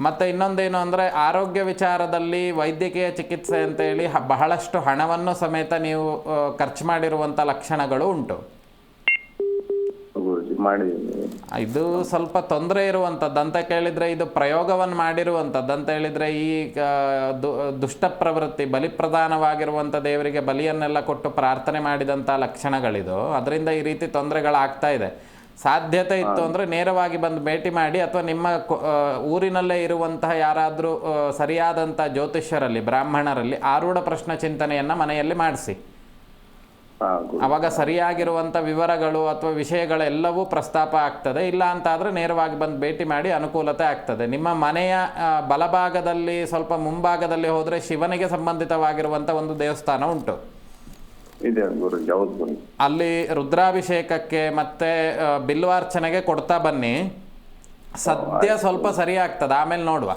ಮತ್ತು ಇನ್ನೊಂದೇನು ಅಂದರೆ, ಆರೋಗ್ಯ ವಿಚಾರದಲ್ಲಿ ವೈದ್ಯಕೀಯ ಚಿಕಿತ್ಸೆ ಅಂತೇಳಿ ಬಹಳಷ್ಟು ಹಣವನ್ನು ಸಮೇತ ನೀವು ಖರ್ಚು ಮಾಡಿರುವಂಥ ಲಕ್ಷಣಗಳು ಉಂಟು. ಇದು ಸ್ವಲ್ಪ ತೊಂದರೆ ಇರುವಂಥದ್ದು ಅಂತ ಕೇಳಿದರೆ, ಇದು ಪ್ರಯೋಗವನ್ನು ಮಾಡಿರುವಂಥದ್ದು ಅಂತ ಹೇಳಿದರೆ, ಈ ದುಷ್ಟ ಪ್ರವೃತ್ತಿ ಬಲಿಪ್ರಧಾನವಾಗಿರುವಂಥ ದೇವರಿಗೆ ಬಲಿಯನ್ನೆಲ್ಲ ಕೊಟ್ಟು ಪ್ರಾರ್ಥನೆ ಮಾಡಿದಂಥ ಲಕ್ಷಣಗಳಿದು. ಅದರಿಂದ ಈ ರೀತಿ ತೊಂದರೆಗಳಾಗ್ತಾ ಇದೆ. ಸಾಧ್ಯತೆ ಇತ್ತು ಅಂದರೆ ನೇರವಾಗಿ ಬಂದು ಭೇಟಿ ಮಾಡಿ, ಅಥವಾ ನಿಮ್ಮ ಊರಿನಲ್ಲೇ ಇರುವಂತಹ ಯಾರಾದರೂ ಸರಿಯಾದಂಥ ಜ್ಯೋತಿಷ್ಯರಲ್ಲಿ, ಬ್ರಾಹ್ಮಣರಲ್ಲಿ ಆರೂಢ ಪ್ರಶ್ನ ಚಿಂತನೆಯನ್ನು ಮನೆಯಲ್ಲಿ ಮಾಡಿಸಿ. ಅವಾಗ ಸರಿಯಾಗಿರುವಂಥ ವಿವರಗಳು ಅಥವಾ ವಿಷಯಗಳೆಲ್ಲವೂ ಪ್ರಸ್ತಾಪ ಆಗ್ತದೆ. ಇಲ್ಲ ಅಂತಾದರೆ ನೇರವಾಗಿ ಬಂದು ಭೇಟಿ ಮಾಡಿ ಅನುಕೂಲತೆ ಆಗ್ತದೆ. ನಿಮ್ಮ ಮನೆಯ ಬಲಭಾಗದಲ್ಲಿ ಸ್ವಲ್ಪ ಮುಂಭಾಗದಲ್ಲಿ ಹೋದರೆ ಶಿವನಿಗೆ ಸಂಬಂಧಿತವಾಗಿರುವಂಥ ಒಂದು ದೇವಸ್ಥಾನ ಉಂಟು. ಅಲ್ಲಿ ರುದ್ರಾಭಿಷೇಕಕ್ಕೆ ಮತ್ತು ಬಿಲ್ವಾರ್ಚನೆಗೆ ಕೊಡ್ತಾ ಬನ್ನಿ. ಸದ್ಯ ಸ್ವಲ್ಪ ಸರಿ ಆಗ್ತದೆ, ಆಮೇಲೆ ನೋಡುವ.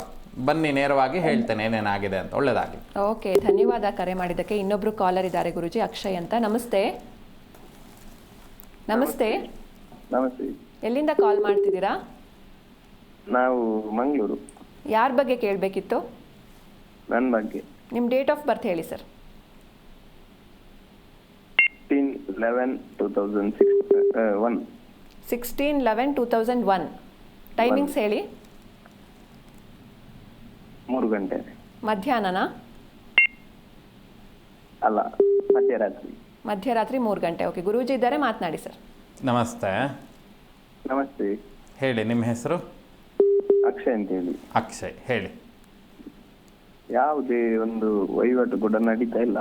ಬನ್ನಿ, ನೇರವಾಗಿ ಹೇಳ್ತೇನೆ ಏನೇನಾಗಿದೆ ಅಂತ. ಒಳ್ಳೆಯದಾಗಲಿ. ಓಕೆ, ಧನ್ಯವಾದ ಕರೆ ಮಾಡಿದ್ದಕ್ಕೆ. ಇನ್ನೊಬ್ರು ಕಾಲರ್ ಇದ್ದಾರೆ ಗುರುಜಿ, ಅಕ್ಷಯ್ ಅಂತ. ನಮಸ್ತೆ. ನಮಸ್ತೆ. ನಮಸ್ತೆ. ಎಲ್ಲಿಂದ ಕಾಲ್ ಮಾಡ್ತಿದ್ದೀರಾ? ನಾವು ಮಂಗಳೂರು. ಯಾರ ಬಗ್ಗೆ ಕೇಳಬೇಕಿತ್ತು? ನನ್ನ ಬಗ್ಗೆ. ನಿಮ್ಮ ಡೇಟ್ ಆಫ್ ಬರ್ತ್ ಹೇಳಿ ಸರ್. 16/11/2001. 16/11/2001. ಟೈಮಿಂಗ್ಸ್ ಹೇಳಿ. 3 ಗಂಟೆ. ಮಧ್ಯಾಹ್ನನಾ? ಅಲ್ಲ, ಮಧ್ಯರಾತ್ರಿ. ಮಧ್ಯರಾತ್ರಿ 3 ಗಂಟೆ. ಓಕೆ, ಗುರೂಜಿ ಇದ್ದಾರೆ, ಮಾತನಾಡಿ ಸರ್. ನಮಸ್ತೆ. ನಮಸ್ತೆ. ಹೇಳಿ, ನಿಮ್ಮ ಹೆಸರು? ಅಕ್ಷಯ್ ಅಂತ ಹೇಳಿ. ಅಕ್ಷಯ್, ಹೇಳಿ. ಯಾವುದೇ ಒಂದು ವಹಿವಾಟು ಕೂಡ ನಡೀತಾ ಇಲ್ಲ.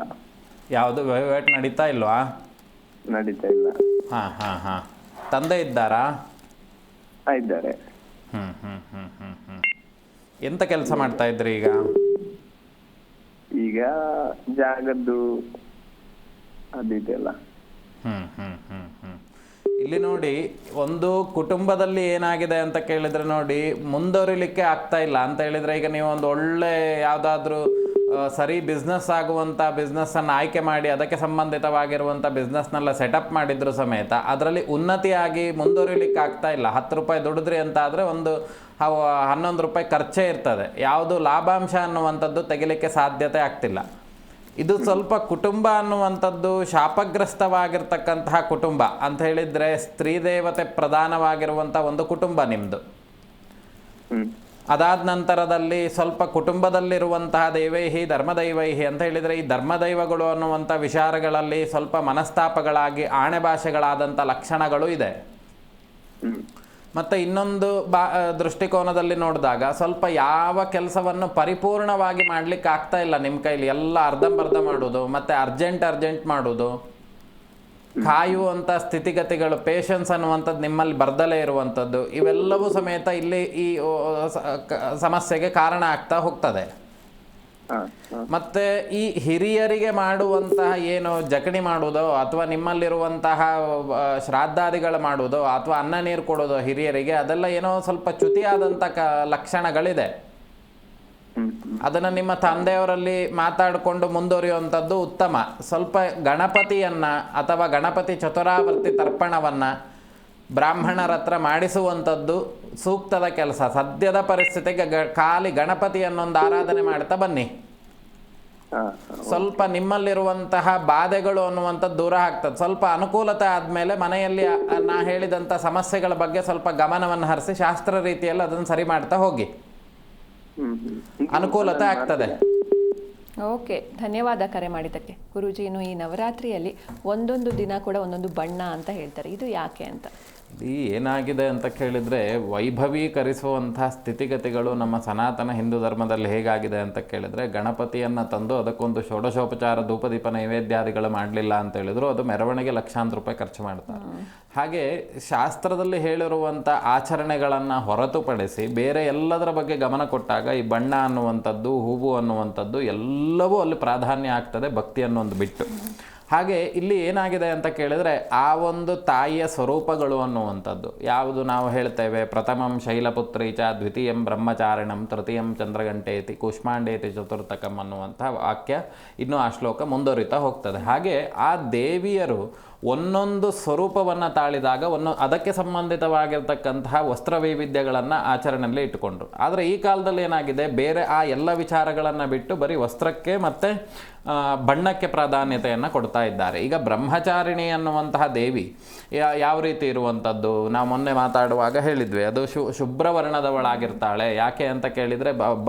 ಯಾವುದು ವಹಿವಾಟು ನಡೀತಾ ಇಲ್ವಾ? ನಡೀತಾ ಇಲ್ಲ. ಹಾಂ ಹಾಂ ಹಾಂ. ತಂದೆ ಇದ್ದಾರಾ? ಇದ್ದಾರೆ. ಎಂತ ಕೆಲಸ ಮಾಡ್ತಾ ಇದ್ರಿ ಈಗ? ಈಗ ಜಾಗದ್ದು ಅದಿದೆಲ್ಲ. ಇಲ್ಲಿ ನೋಡಿ, ಒಂದು ಕುಟುಂಬದಲ್ಲಿ ಏನಾಗಿದೆ ಅಂತ ಕೇಳಿದರೆ ನೋಡಿ, ಮುಂದುವರಿಲಿಕ್ಕೆ ಆಗ್ತಾ ಇಲ್ಲ ಅಂತ ಹೇಳಿದರೆ, ಈಗ ನೀವು ಒಂದು ಒಳ್ಳೆ ಯಾವುದಾದ್ರೂ ಸರಿ ಬಿಸ್ನೆಸ್ ಆಗುವಂಥ ಬಿಸ್ನೆಸ್ಸನ್ನು ಆಯ್ಕೆ ಮಾಡಿ ಅದಕ್ಕೆ ಸಂಬಂಧಿತವಾಗಿರುವಂಥ ಬಿಸ್ನೆಸ್ನೆಲ್ಲ ಸೆಟಪ್ ಮಾಡಿದ್ರು ಸಮೇತ ಅದರಲ್ಲಿ ಉನ್ನತಿಯಾಗಿ ಮುಂದುವರಿಲಿಕ್ಕೆ ಆಗ್ತಾ ಇಲ್ಲ. 10 ರೂಪಾಯಿ ದುಡಿದ್ರಿ ಅಂತ ಆದರೆ ಒಂದು 11 ರೂಪಾಯಿ ಖರ್ಚೇ ಇರ್ತದೆ. ಯಾವುದು ಲಾಭಾಂಶ ಅನ್ನುವಂಥದ್ದು ತೆಗಿಲಿಕ್ಕೆ ಸಾಧ್ಯತೆ ಆಗ್ತಿಲ್ಲ. ಇದು ಸ್ವಲ್ಪ ಕುಟುಂಬ ಅನ್ನುವಂಥದ್ದು ಶಾಪಗ್ರಸ್ತವಾಗಿರ್ತಕ್ಕಂತಹ ಕುಟುಂಬ ಅಂತ ಹೇಳಿದರೆ, ಸ್ತ್ರೀ ದೇವತೆ ಪ್ರಧಾನವಾಗಿರುವಂಥ ಒಂದು ಕುಟುಂಬ ನಿಮ್ಮದು. ಅದಾದ ನಂತರದಲ್ಲಿ ಸ್ವಲ್ಪ ಕುಟುಂಬದಲ್ಲಿರುವಂತಹ ದೈವೈಹಿ ಧರ್ಮದೈವೈಹಿ ಅಂತ ಹೇಳಿದರೆ, ಈ ಧರ್ಮದೈವಗಳು ಅನ್ನುವಂಥ ವಿಚಾರಗಳಲ್ಲಿ ಸ್ವಲ್ಪ ಮನಸ್ತಾಪಗಳಾಗಿ ಆಣೆ ಭಾಷೆಗಳಾದಂಥ ಲಕ್ಷಣಗಳು ಇದೆ. ಮತ್ತು ಇನ್ನೊಂದು ದೃಷ್ಟಿಕೋನದಲ್ಲಿ ನೋಡಿದಾಗ ಸ್ವಲ್ಪ ಯಾವ ಕೆಲಸವನ್ನು ಪರಿಪೂರ್ಣವಾಗಿ ಮಾಡಲಿಕ್ಕೆ ಆಗ್ತಾ ಇಲ್ಲ ನಿಮ್ಮ ಕೈಲಿ. ಎಲ್ಲ ಅರ್ಧಂಬರ್ಧ ಮಾಡೋದು, ಮತ್ತು ಅರ್ಜೆಂಟ್ ಮಾಡೋದು, ಕಾಯುವಂಥ ಸ್ಥಿತಿಗತಿಗಳು, ಪೇಷನ್ಸ್ ಅನ್ನುವಂಥದ್ದು ನಿಮ್ಮಲ್ಲಿ ಬರ್ದಲೇ ಇರುವಂಥದ್ದು, ಇವೆಲ್ಲವೂ ಸಮೇತ ಇಲ್ಲಿ ಈ ಸಮಸ್ಯೆಗೆ ಕಾರಣ ಆಗ್ತಾ ಹೋಗ್ತದೆ. ಮತ್ತು ಈ ಹಿರಿಯರಿಗೆ ಮಾಡುವಂತಹ ಏನು ಜಕಣಿ ಮಾಡೋದೋ ಅಥವಾ ನಿಮ್ಮಲ್ಲಿರುವಂತಹ ಶ್ರಾದ್ದಾದಿಗಳು ಮಾಡೋದೋ ಅಥವಾ ಅನ್ನ ನೀರು ಕೊಡೋದೋ ಹಿರಿಯರಿಗೆ, ಅದೆಲ್ಲ ಏನೋ ಸ್ವಲ್ಪ ಚ್ಯುತಿಯಾದಂಥ ಲಕ್ಷಣಗಳಿದೆ. ಅದನ್ನು ನಿಮ್ಮ ತಂದೆಯವರಲ್ಲಿ ಮಾತಾಡಿಕೊಂಡು ಮುಂದುವರಿಯುವಂಥದ್ದು ಉತ್ತಮ. ಸ್ವಲ್ಪ ಗಣಪತಿಯನ್ನು ಅಥವಾ ಗಣಪತಿ ಚತುರಾವರ್ತಿ ತರ್ಪಣವನ್ನು ಬ್ರಾಹ್ಮಣರ ಹತ್ರ ಮಾಡಿಸುವಂಥದ್ದು ಸೂಕ್ತದ ಕೆಲಸ. ಸದ್ಯದ ಪರಿಸ್ಥಿತಿಗೆ ಖಾಲಿ ಗಣಪತಿಯನ್ನೊಂದು ಆರಾಧನೆ ಮಾಡ್ತಾ ಬನ್ನಿ. ಸ್ವಲ್ಪ ನಿಮ್ಮಲ್ಲಿರುವಂತಹ ಬಾಧೆಗಳು ಅನ್ನುವಂಥದ್ದು ದೂರ ಆಗ್ತದೆ. ಸ್ವಲ್ಪ ಅನುಕೂಲತೆ ಆದಮೇಲೆ ಮನೆಯಲ್ಲಿ ನಾ ಹೇಳಿದಂಥ ಸಮಸ್ಯೆಗಳ ಬಗ್ಗೆ ಸ್ವಲ್ಪ ಗಮನವನ್ನು ಹರಿಸಿ ಶಾಸ್ತ್ರ ರೀತಿಯಲ್ಲಿ ಅದನ್ನು ಸರಿ ಮಾಡ್ತಾ ಹೋಗಿ, ಅನುಕೂಲತೆ ಆಗ್ತದೆ. ಓಕೆ, ಧನ್ಯವಾದ ಕರೆ ಮಾಡಿದ್ದಕ್ಕೆ. ಗುರೂಜಿ, ಇನ್ನು ಈ ನವರಾತ್ರಿಯಲ್ಲಿ ಒಂದೊಂದು ದಿನ ಕೂಡ ಒಂದೊಂದು ಬಣ್ಣ ಅಂತ ಹೇಳ್ತಾರೆ, ಇದು ಯಾಕೆ ಅಂತ? ಈ ಏನಾಗಿದೆ ಅಂತ ಕೇಳಿದರೆ ವೈಭವೀಕರಿಸುವಂಥ ಸ್ಥಿತಿಗತಿಗಳು ನಮ್ಮ ಸನಾತನ ಹಿಂದೂ ಧರ್ಮದಲ್ಲಿ ಹೇಗಾಗಿದೆ ಅಂತ ಕೇಳಿದರೆ, ಗಣಪತಿಯನ್ನು ತಂದು ಅದಕ್ಕೊಂದು ಷೋಡಶೋಪಚಾರ ಧೂಪದೀಪ ನೈವೇದ್ಯಾದಿಗಳು ಮಾಡಲಿಲ್ಲ ಅಂತ ಹೇಳಿದ್ರು ಅದು ಮೆರವಣಿಗೆ ಲಕ್ಷಾಂತರ ರೂಪಾಯಿ ಖರ್ಚು ಮಾಡ್ತಾರೆ. ಹಾಗೆ ಶಾಸ್ತ್ರದಲ್ಲಿ ಹೇಳಿರುವಂಥ ಆಚರಣೆಗಳನ್ನು ಹೊರತುಪಡಿಸಿ ಬೇರೆ ಎಲ್ಲದರ ಬಗ್ಗೆ ಗಮನ ಕೊಟ್ಟಾಗ ಈ ಬಣ್ಣ ಅನ್ನುವಂಥದ್ದು, ಹೂವು ಅನ್ನುವಂಥದ್ದು ಎಲ್ಲವೂ ಅಲ್ಲಿ ಪ್ರಾಧಾನ್ಯ ಆಗ್ತದೆ, ಭಕ್ತಿ ಅನ್ನೋದು ಬಿಟ್ಟು. ಹಾಗೆ ಇಲ್ಲಿ ಏನಾಗಿದೆ ಅಂತ ಕೇಳಿದರೆ, ಆ ಒಂದು ತಾಯಿಯ ಸ್ವರೂಪಗಳು ಅನ್ನುವಂಥದ್ದು ಯಾವುದು ನಾವು ಹೇಳ್ತೇವೆ, ಪ್ರಥಮಂ ಶೈಲಪುತ್ರಿ ಚ ದ್ವಿತೀಯಂ ಬ್ರಹ್ಮಚಾರಿಣಂ ತೃತೀಯಂ ಚಂದ್ರಗಂಟೇತಿ ಕೂಷ್ಮಾಂಡೇತಿ ಚತುರ್ಥಕಂ ಅನ್ನುವಂಥ ವಾಕ್ಯ ಇನ್ನೂ ಆ ಶ್ಲೋಕ ಮುಂದುವರಿತಾ ಹೋಗ್ತದೆ. ಹಾಗೆ ಆ ದೇವಿಯರು ಒಂದೊಂದು ಸ್ವರೂಪವನ್ನು ತಾಳಿದಾಗ ಅದಕ್ಕೆ ಸಂಬಂಧಿತವಾಗಿರ್ತಕ್ಕಂತಹ ವಸ್ತ್ರ ವೈವಿಧ್ಯಗಳನ್ನು ಆಚರಣೆಯಲ್ಲಿ ಇಟ್ಟುಕೊಂಡ್ರು. ಆದರೆ ಈ ಕಾಲದಲ್ಲಿ ಏನಾಗಿದೆ, ಬೇರೆ ಆ ಎಲ್ಲ ವಿಚಾರಗಳನ್ನು ಬಿಟ್ಟು ಬರೀ ವಸ್ತ್ರಕ್ಕೆ ಮತ್ತು ಬಣ್ಣಕ್ಕೆ ಪ್ರಾಧಾನ್ಯತೆಯನ್ನು ಕೊಡ್ತಾ ಇದ್ದಾರೆ. ಈಗ ಬ್ರಹ್ಮಚಾರಿಣಿ ಅನ್ನುವಂತಹ ದೇವಿ ಯಾವ ರೀತಿ ಇರುವಂಥದ್ದು, ನಾವು ಮೊನ್ನೆ ಮಾತಾಡುವಾಗ ಹೇಳಿದ್ವಿ, ಅದು ಶುಭ್ರವರ್ಣದವಳಾಗಿರ್ತಾಳೆ. ಯಾಕೆ ಅಂತ ಕೇಳಿದರೆ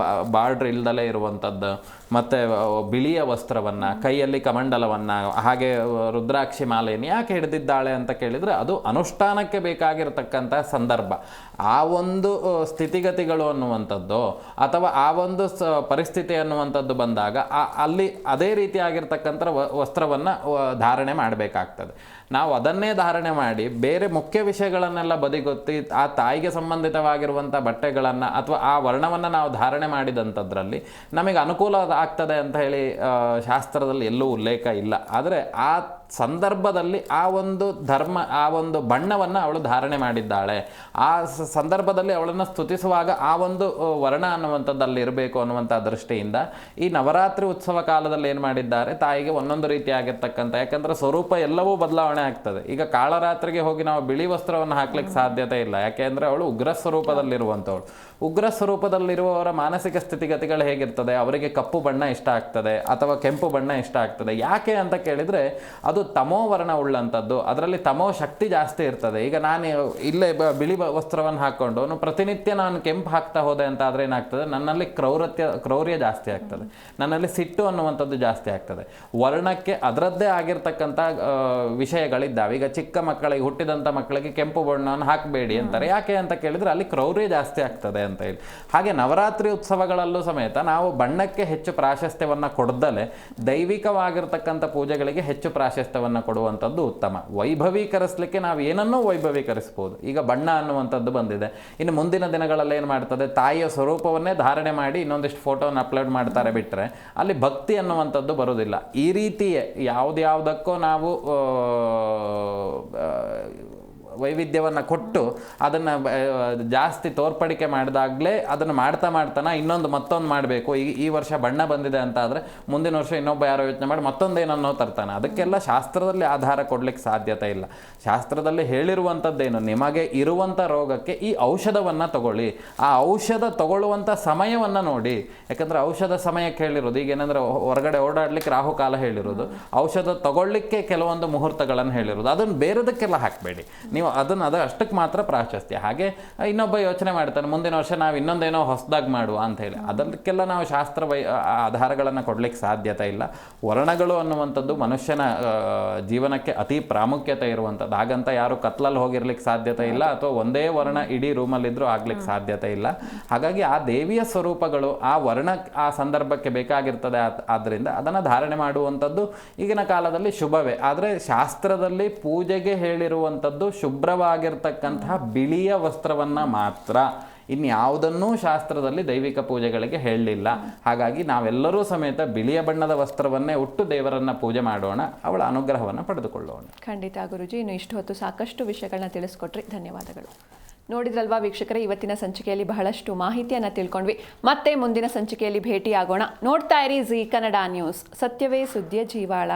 ಬಾರ್ಡ್ರ್ ಇಲ್ದಲೇ ಇರುವಂಥದ್ದು, ಮತ್ತು ಬಿಳಿಯ ವಸ್ತ್ರವನ್ನು, ಕೈಯಲ್ಲಿ ಕಮಂಡಲವನ್ನು, ಹಾಗೆ ರುದ್ರಾಕ್ಷಿ ಮಾಲೆಯನ್ನು ಯಾಕೆ ಹಿಡಿದಿದ್ದಾಳೆ ಅಂತ ಕೇಳಿದರೆ ಅದು ಅನುಷ್ಠಾನಕ್ಕೆ ಬೇಕಾಗಿರತಕ್ಕಂಥ ಸಂದರ್ಭ. ಆ ಒಂದು ಸ್ಥಿತಿಗತಿಗಳು ಅನ್ನುವಂಥದ್ದು ಅಥವಾ ಆ ಒಂದು ಪರಿಸ್ಥಿತಿ ಅನ್ನುವಂಥದ್ದು ಬಂದಾಗ ಅಲ್ಲಿ ಅದೇ ರೀತಿಯಾಗಿರ್ತಕ್ಕಂಥ ವಸ್ತ್ರವನ್ನು ಧಾರಣೆ ಮಾಡಬೇಕಾಗ್ತದೆ. ನಾವು ಅದನ್ನೇ ಧಾರಣೆ ಮಾಡಿ ಬೇರೆ ಮುಖ್ಯ ವಿಷಯಗಳನ್ನೆಲ್ಲ ಬದಿಗೊತ್ತಿ ಆ ತಾಯಿಗೆ ಸಂಬಂಧಿತವಾಗಿರುವಂಥ ಬಟ್ಟೆಗಳನ್ನು ಅಥವಾ ಆ ವರ್ಣವನ್ನು ನಾವು ಧಾರಣೆ ಮಾಡಿದಂಥದ್ರಲ್ಲಿ ನಮಗೆ ಅನುಕೂಲ ಆಗ್ತದೆ ಅಂತ ಹೇಳಿ ಶಾಸ್ತ್ರದಲ್ಲಿ ಎಲ್ಲೂ ಉಲ್ಲೇಖ ಇಲ್ಲ. ಆದರೆ ಆ ಸಂದರ್ಭದಲ್ಲಿ ಆ ಒಂದು ಧರ್ಮ, ಆ ಒಂದು ಬಣ್ಣವನ್ನು ಅವಳು ಧಾರಣೆ ಮಾಡಿದ್ದಾಳೆ. ಆ ಸಂದರ್ಭದಲ್ಲಿ ಅವಳನ್ನು ಸ್ತುತಿಸುವಾಗ ಆ ಒಂದು ವರ್ಣ ಅನ್ನುವಂಥದ್ದಲ್ಲಿ ಇರಬೇಕು ಅನ್ನುವಂಥ ದೃಷ್ಟಿಯಿಂದ ಈ ನವರಾತ್ರಿ ಉತ್ಸವ ಕಾಲದಲ್ಲಿ ಏನು ಮಾಡಿದ್ದಾರೆ, ತಾಯಿಗೆ ಒಂದೊಂದು ರೀತಿಯಾಗಿರ್ತಕ್ಕಂಥ, ಯಾಕಂದರೆ ಸ್ವರೂಪ ಎಲ್ಲವೂ ಬದಲಾವಣೆ ಆಗ್ತದೆ. ಈಗ ಕಾಳರಾತ್ರಿಗೆ ಹೋಗಿ ನಾವು ಬಿಳಿ ವಸ್ತ್ರವನ್ನು ಹಾಕ್ಲಿಕ್ಕೆ ಸಾಧ್ಯತೆ ಇಲ್ಲ. ಯಾಕೆಂದರೆ ಅವಳು ಉಗ್ರ ಸ್ವರೂಪದಲ್ಲಿರುವಂಥವಳು. ಉಗ್ರ ಸ್ವರೂಪದಲ್ಲಿರುವವರ ಮಾನಸಿಕ ಸ್ಥಿತಿಗತಿಗಳು ಹೇಗಿರ್ತದೆ, ಅವರಿಗೆ ಕಪ್ಪು ಬಣ್ಣ ಇಷ್ಟ ಆಗ್ತದೆ ಅಥವಾ ಕೆಂಪು ಬಣ್ಣ ಇಷ್ಟ ಆಗ್ತದೆ. ಯಾಕೆ ಅಂತ ಕೇಳಿದರೆ ಅದು ತಮೋ ವರ್ಣ ಉಳ್ಳಂಥದ್ದು, ಅದರಲ್ಲಿ ತಮೋ ಶಕ್ತಿ ಜಾಸ್ತಿ ಇರ್ತದೆ. ಈಗ ನಾನು ಇಲ್ಲೇ ಬಿಳಿ ವಸ್ತ್ರವನ್ನು ಹಾಕ್ಕೊಂಡು ಪ್ರತಿನಿತ್ಯ ನಾನು ಕೆಂಪು ಹಾಕ್ತಾ ಹೋದೆ ಅಂತ ಆದರೆ ಏನಾಗ್ತದೆ, ನನ್ನಲ್ಲಿ ಕ್ರೌರ್ಯ ಜಾಸ್ತಿ ಆಗ್ತದೆ, ನನ್ನಲ್ಲಿ ಸಿಟ್ಟು ಅನ್ನುವಂಥದ್ದು ಜಾಸ್ತಿ ಆಗ್ತದೆ. ವರ್ಣಕ್ಕೆ ಅದರದ್ದೇ ಆಗಿರ್ತಕ್ಕಂಥ ವಿಷಯಗಳಿದ್ದಾವೆ. ಈಗ ಚಿಕ್ಕ ಮಕ್ಕಳಿಗೆ, ಹುಟ್ಟಿದಂಥ ಮಕ್ಕಳಿಗೆ ಕೆಂಪು ಬಣ್ಣವನ್ನು ಹಾಕಬೇಡಿ ಅಂತಾರೆ. ಯಾಕೆ ಅಂತ ಕೇಳಿದರೆ ಅಲ್ಲಿ ಕ್ರೌರ್ಯ ಜಾಸ್ತಿ ಆಗ್ತದೆ ಅಂತ ಹೇಳಿ. ಹಾಗೆ ನವರಾತ್ರಿ ಉತ್ಸವಗಳಲ್ಲೂ ಸಮೇತ ನಾವು ಬಣ್ಣಕ್ಕೆ ಹೆಚ್ಚು ಪ್ರಾಶಸ್ತ್ಯವನ್ನು ಕೊಡದಲೆ ದೈವಿಕವಾಗಿರ್ತಕ್ಕಂಥ ಪೂಜೆಗಳಿಗೆ ಹೆಚ್ಚು ಪ್ರಾಶಸ್ತ್ಯವನ್ನು ಕೊಡುವಂಥದ್ದು ಉತ್ತಮ. ವೈಭವೀಕರಿಸಲಿಕ್ಕೆ ನಾವು ಏನನ್ನೂ ವೈಭವೀಕರಿಸ್ಬೋದು. ಈಗ ಬಣ್ಣ ಅನ್ನುವಂಥದ್ದು ಬಂದಿದೆ. ಇನ್ನು ಮುಂದಿನ ದಿನಗಳಲ್ಲಿ ಏನು ಮಾಡ್ತದೆ, ತಾಯಿಯ ಸ್ವರೂಪವನ್ನೇ ಧಾರಣೆ ಮಾಡಿ ಇನ್ನೊಂದಿಷ್ಟು ಫೋಟೋವನ್ನು ಅಪ್ಲೋಡ್ ಮಾಡ್ತಾರೆ ಬಿಟ್ಟರೆ ಅಲ್ಲಿ ಭಕ್ತಿ ಅನ್ನುವಂಥದ್ದು ಬರೋದಿಲ್ಲ. ಈ ರೀತಿಯೇ ಯಾವುದ್ಯಾವುದಕ್ಕೂ ನಾವು ವೈವಿಧ್ಯವನ್ನು ಕೊಟ್ಟು ಅದನ್ನು ಜಾಸ್ತಿ ತೋರ್ಪಡಿಕೆ ಮಾಡಿದಾಗಲೇ ಅದನ್ನು ಮಾಡ್ತಾನೆ ಮತ್ತೊಂದು ಮಾಡಬೇಕು. ಈ ವರ್ಷ ಬಣ್ಣ ಬಂದಿದೆ ಅಂತ ಆದರೆ ಮುಂದಿನ ವರ್ಷ ಇನ್ನೊಬ್ಬ ಯಾರೋ ಯೋಚನೆ ಮಾಡಿ ಮತ್ತೊಂದೇನನ್ನೋ ತರ್ತಾನೆ. ಅದಕ್ಕೆಲ್ಲ ಶಾಸ್ತ್ರದಲ್ಲಿ ಆಧಾರ ಕೊಡಲಿಕ್ಕೆ ಸಾಧ್ಯತೆ ಇಲ್ಲ. ಶಾಸ್ತ್ರದಲ್ಲಿ ಹೇಳಿರುವಂಥದ್ದೇನು, ನಿಮಗೆ ಇರುವಂಥ ರೋಗಕ್ಕೆ ಈ ಔಷಧವನ್ನು ತಗೊಳ್ಳಿ, ಆ ಔಷಧ ತಗೊಳ್ಳುವಂಥ ಸಮಯವನ್ನು ನೋಡಿ. ಯಾಕಂದರೆ ಔಷಧ ಸಮಯಕ್ಕೆ ಹೇಳಿರೋದು, ಈಗೇನೆಂದರೆ ಹೊರಗಡೆ ಓಡಾಡಲಿಕ್ಕೆ ರಾಹುಕಾಲ ಹೇಳಿರೋದು, ಔಷಧ ತಗೊಳ್ಳಿಕ್ಕೆ ಕೆಲವೊಂದು ಮುಹೂರ್ತಗಳನ್ನು ಹೇಳಿರೋದು. ಅದನ್ನು ಬೇರೆದಕ್ಕೆಲ್ಲ ಹಾಕಬೇಡಿ. ನೀವು ಅದು ಅಷ್ಟಕ್ಕೆ ಮಾತ್ರ ಪ್ರಾಶಸ್ತ್ಯ. ಹಾಗೆ ಇನ್ನೊಬ್ಬ ಯೋಚನೆ ಮಾಡ್ತಾನೆ ಮುಂದಿನ ವರ್ಷ ನಾವು ಇನ್ನೊಂದೇನೋ ಹೊಸದಾಗಿ ಮಾಡುವ ಅಂತ ಹೇಳಿ, ಅದಕ್ಕೆಲ್ಲ ನಾವು ಶಾಸ್ತ್ರ ಆಧಾರಗಳನ್ನು ಕೊಡಲಿಕ್ಕೆ ಸಾಧ್ಯತೆ ಇಲ್ಲ. ವರ್ಣಗಳು ಅನ್ನುವಂಥದ್ದು ಮನುಷ್ಯನ ಜೀವನಕ್ಕೆ ಅತಿ ಪ್ರಾಮುಖ್ಯತೆ ಇರುವಂಥದ್ದು. ಹಾಗಂತ ಯಾರು ಕತ್ಲಲ್ಲಿ ಹೋಗಿರ್ಲಿಕ್ಕೆ ಸಾಧ್ಯತೆ ಇಲ್ಲ, ಅಥವಾ ಒಂದೇ ವರ್ಣ ಇಡೀ ರೂಮಲ್ಲಿದ್ದರೂ ಆಗ್ಲಿಕ್ಕೆ ಸಾಧ್ಯತೆ ಇಲ್ಲ. ಹಾಗಾಗಿ ಆ ದೇವಿಯ ಸ್ವರೂಪಗಳು ಆ ವರ್ಣ ಆ ಸಂದರ್ಭಕ್ಕೆ ಬೇಕಾಗಿರ್ತದೆ. ಆದ್ದರಿಂದ ಅದನ್ನು ಧಾರಣೆ ಮಾಡುವಂಥದ್ದು ಈಗಿನ ಕಾಲದಲ್ಲಿ ಶುಭವೇ. ಆದರೆ ಶಾಸ್ತ್ರದಲ್ಲಿ ಪೂಜೆಗೆ ಹೇಳಿರುವಂಥದ್ದು ಶುಭ್ರವಾಗಿರ್ತಕ್ಕಂತಹ ಬಿಳಿಯ ವಸ್ತ್ರವನ್ನು ಮಾತ್ರ, ಇನ್ಯಾವುದನ್ನೂ ಶಾಸ್ತ್ರದಲ್ಲಿ ದೈವಿಕ ಪೂಜೆಗಳಿಗೆ ಹೇಳಲಿಲ್ಲ. ಹಾಗಾಗಿ ನಾವೆಲ್ಲರೂ ಸಮೇತ ಬಿಳಿಯ ಬಣ್ಣದ ವಸ್ತ್ರವನ್ನೇ ಉಟ್ಟು ದೇವರನ್ನು ಪೂಜೆ ಮಾಡೋಣ, ಅವಳ ಅನುಗ್ರಹವನ್ನು ಪಡೆದುಕೊಳ್ಳೋಣ. ಖಂಡಿತ ಗುರುಜಿ, ಇನ್ನು ಇಷ್ಟು ಹೊತ್ತು ಸಾಕಷ್ಟು ವಿಷಯಗಳನ್ನ ತಿಳಿಸ್ಕೊಟ್ರಿ, ಧನ್ಯವಾದಗಳು. ನೋಡಿದ್ರಲ್ವಾ ವೀಕ್ಷಕರೇ, ಇವತ್ತಿನ ಸಂಚಿಕೆಯಲ್ಲಿ ಬಹಳಷ್ಟು ಮಾಹಿತಿಯನ್ನು ತಿಳ್ಕೊಂಡ್ವಿ. ಮತ್ತೆ ಮುಂದಿನ ಸಂಚಿಕೆಯಲ್ಲಿ ಭೇಟಿಯಾಗೋಣ. ನೋಡ್ತಾ ಇರಿ ಜೀ ಕನ್ನಡ ನ್ಯೂಸ್, ಸತ್ಯವೇ ಸುದ್ದಿಯ ಜೀವಾಳ.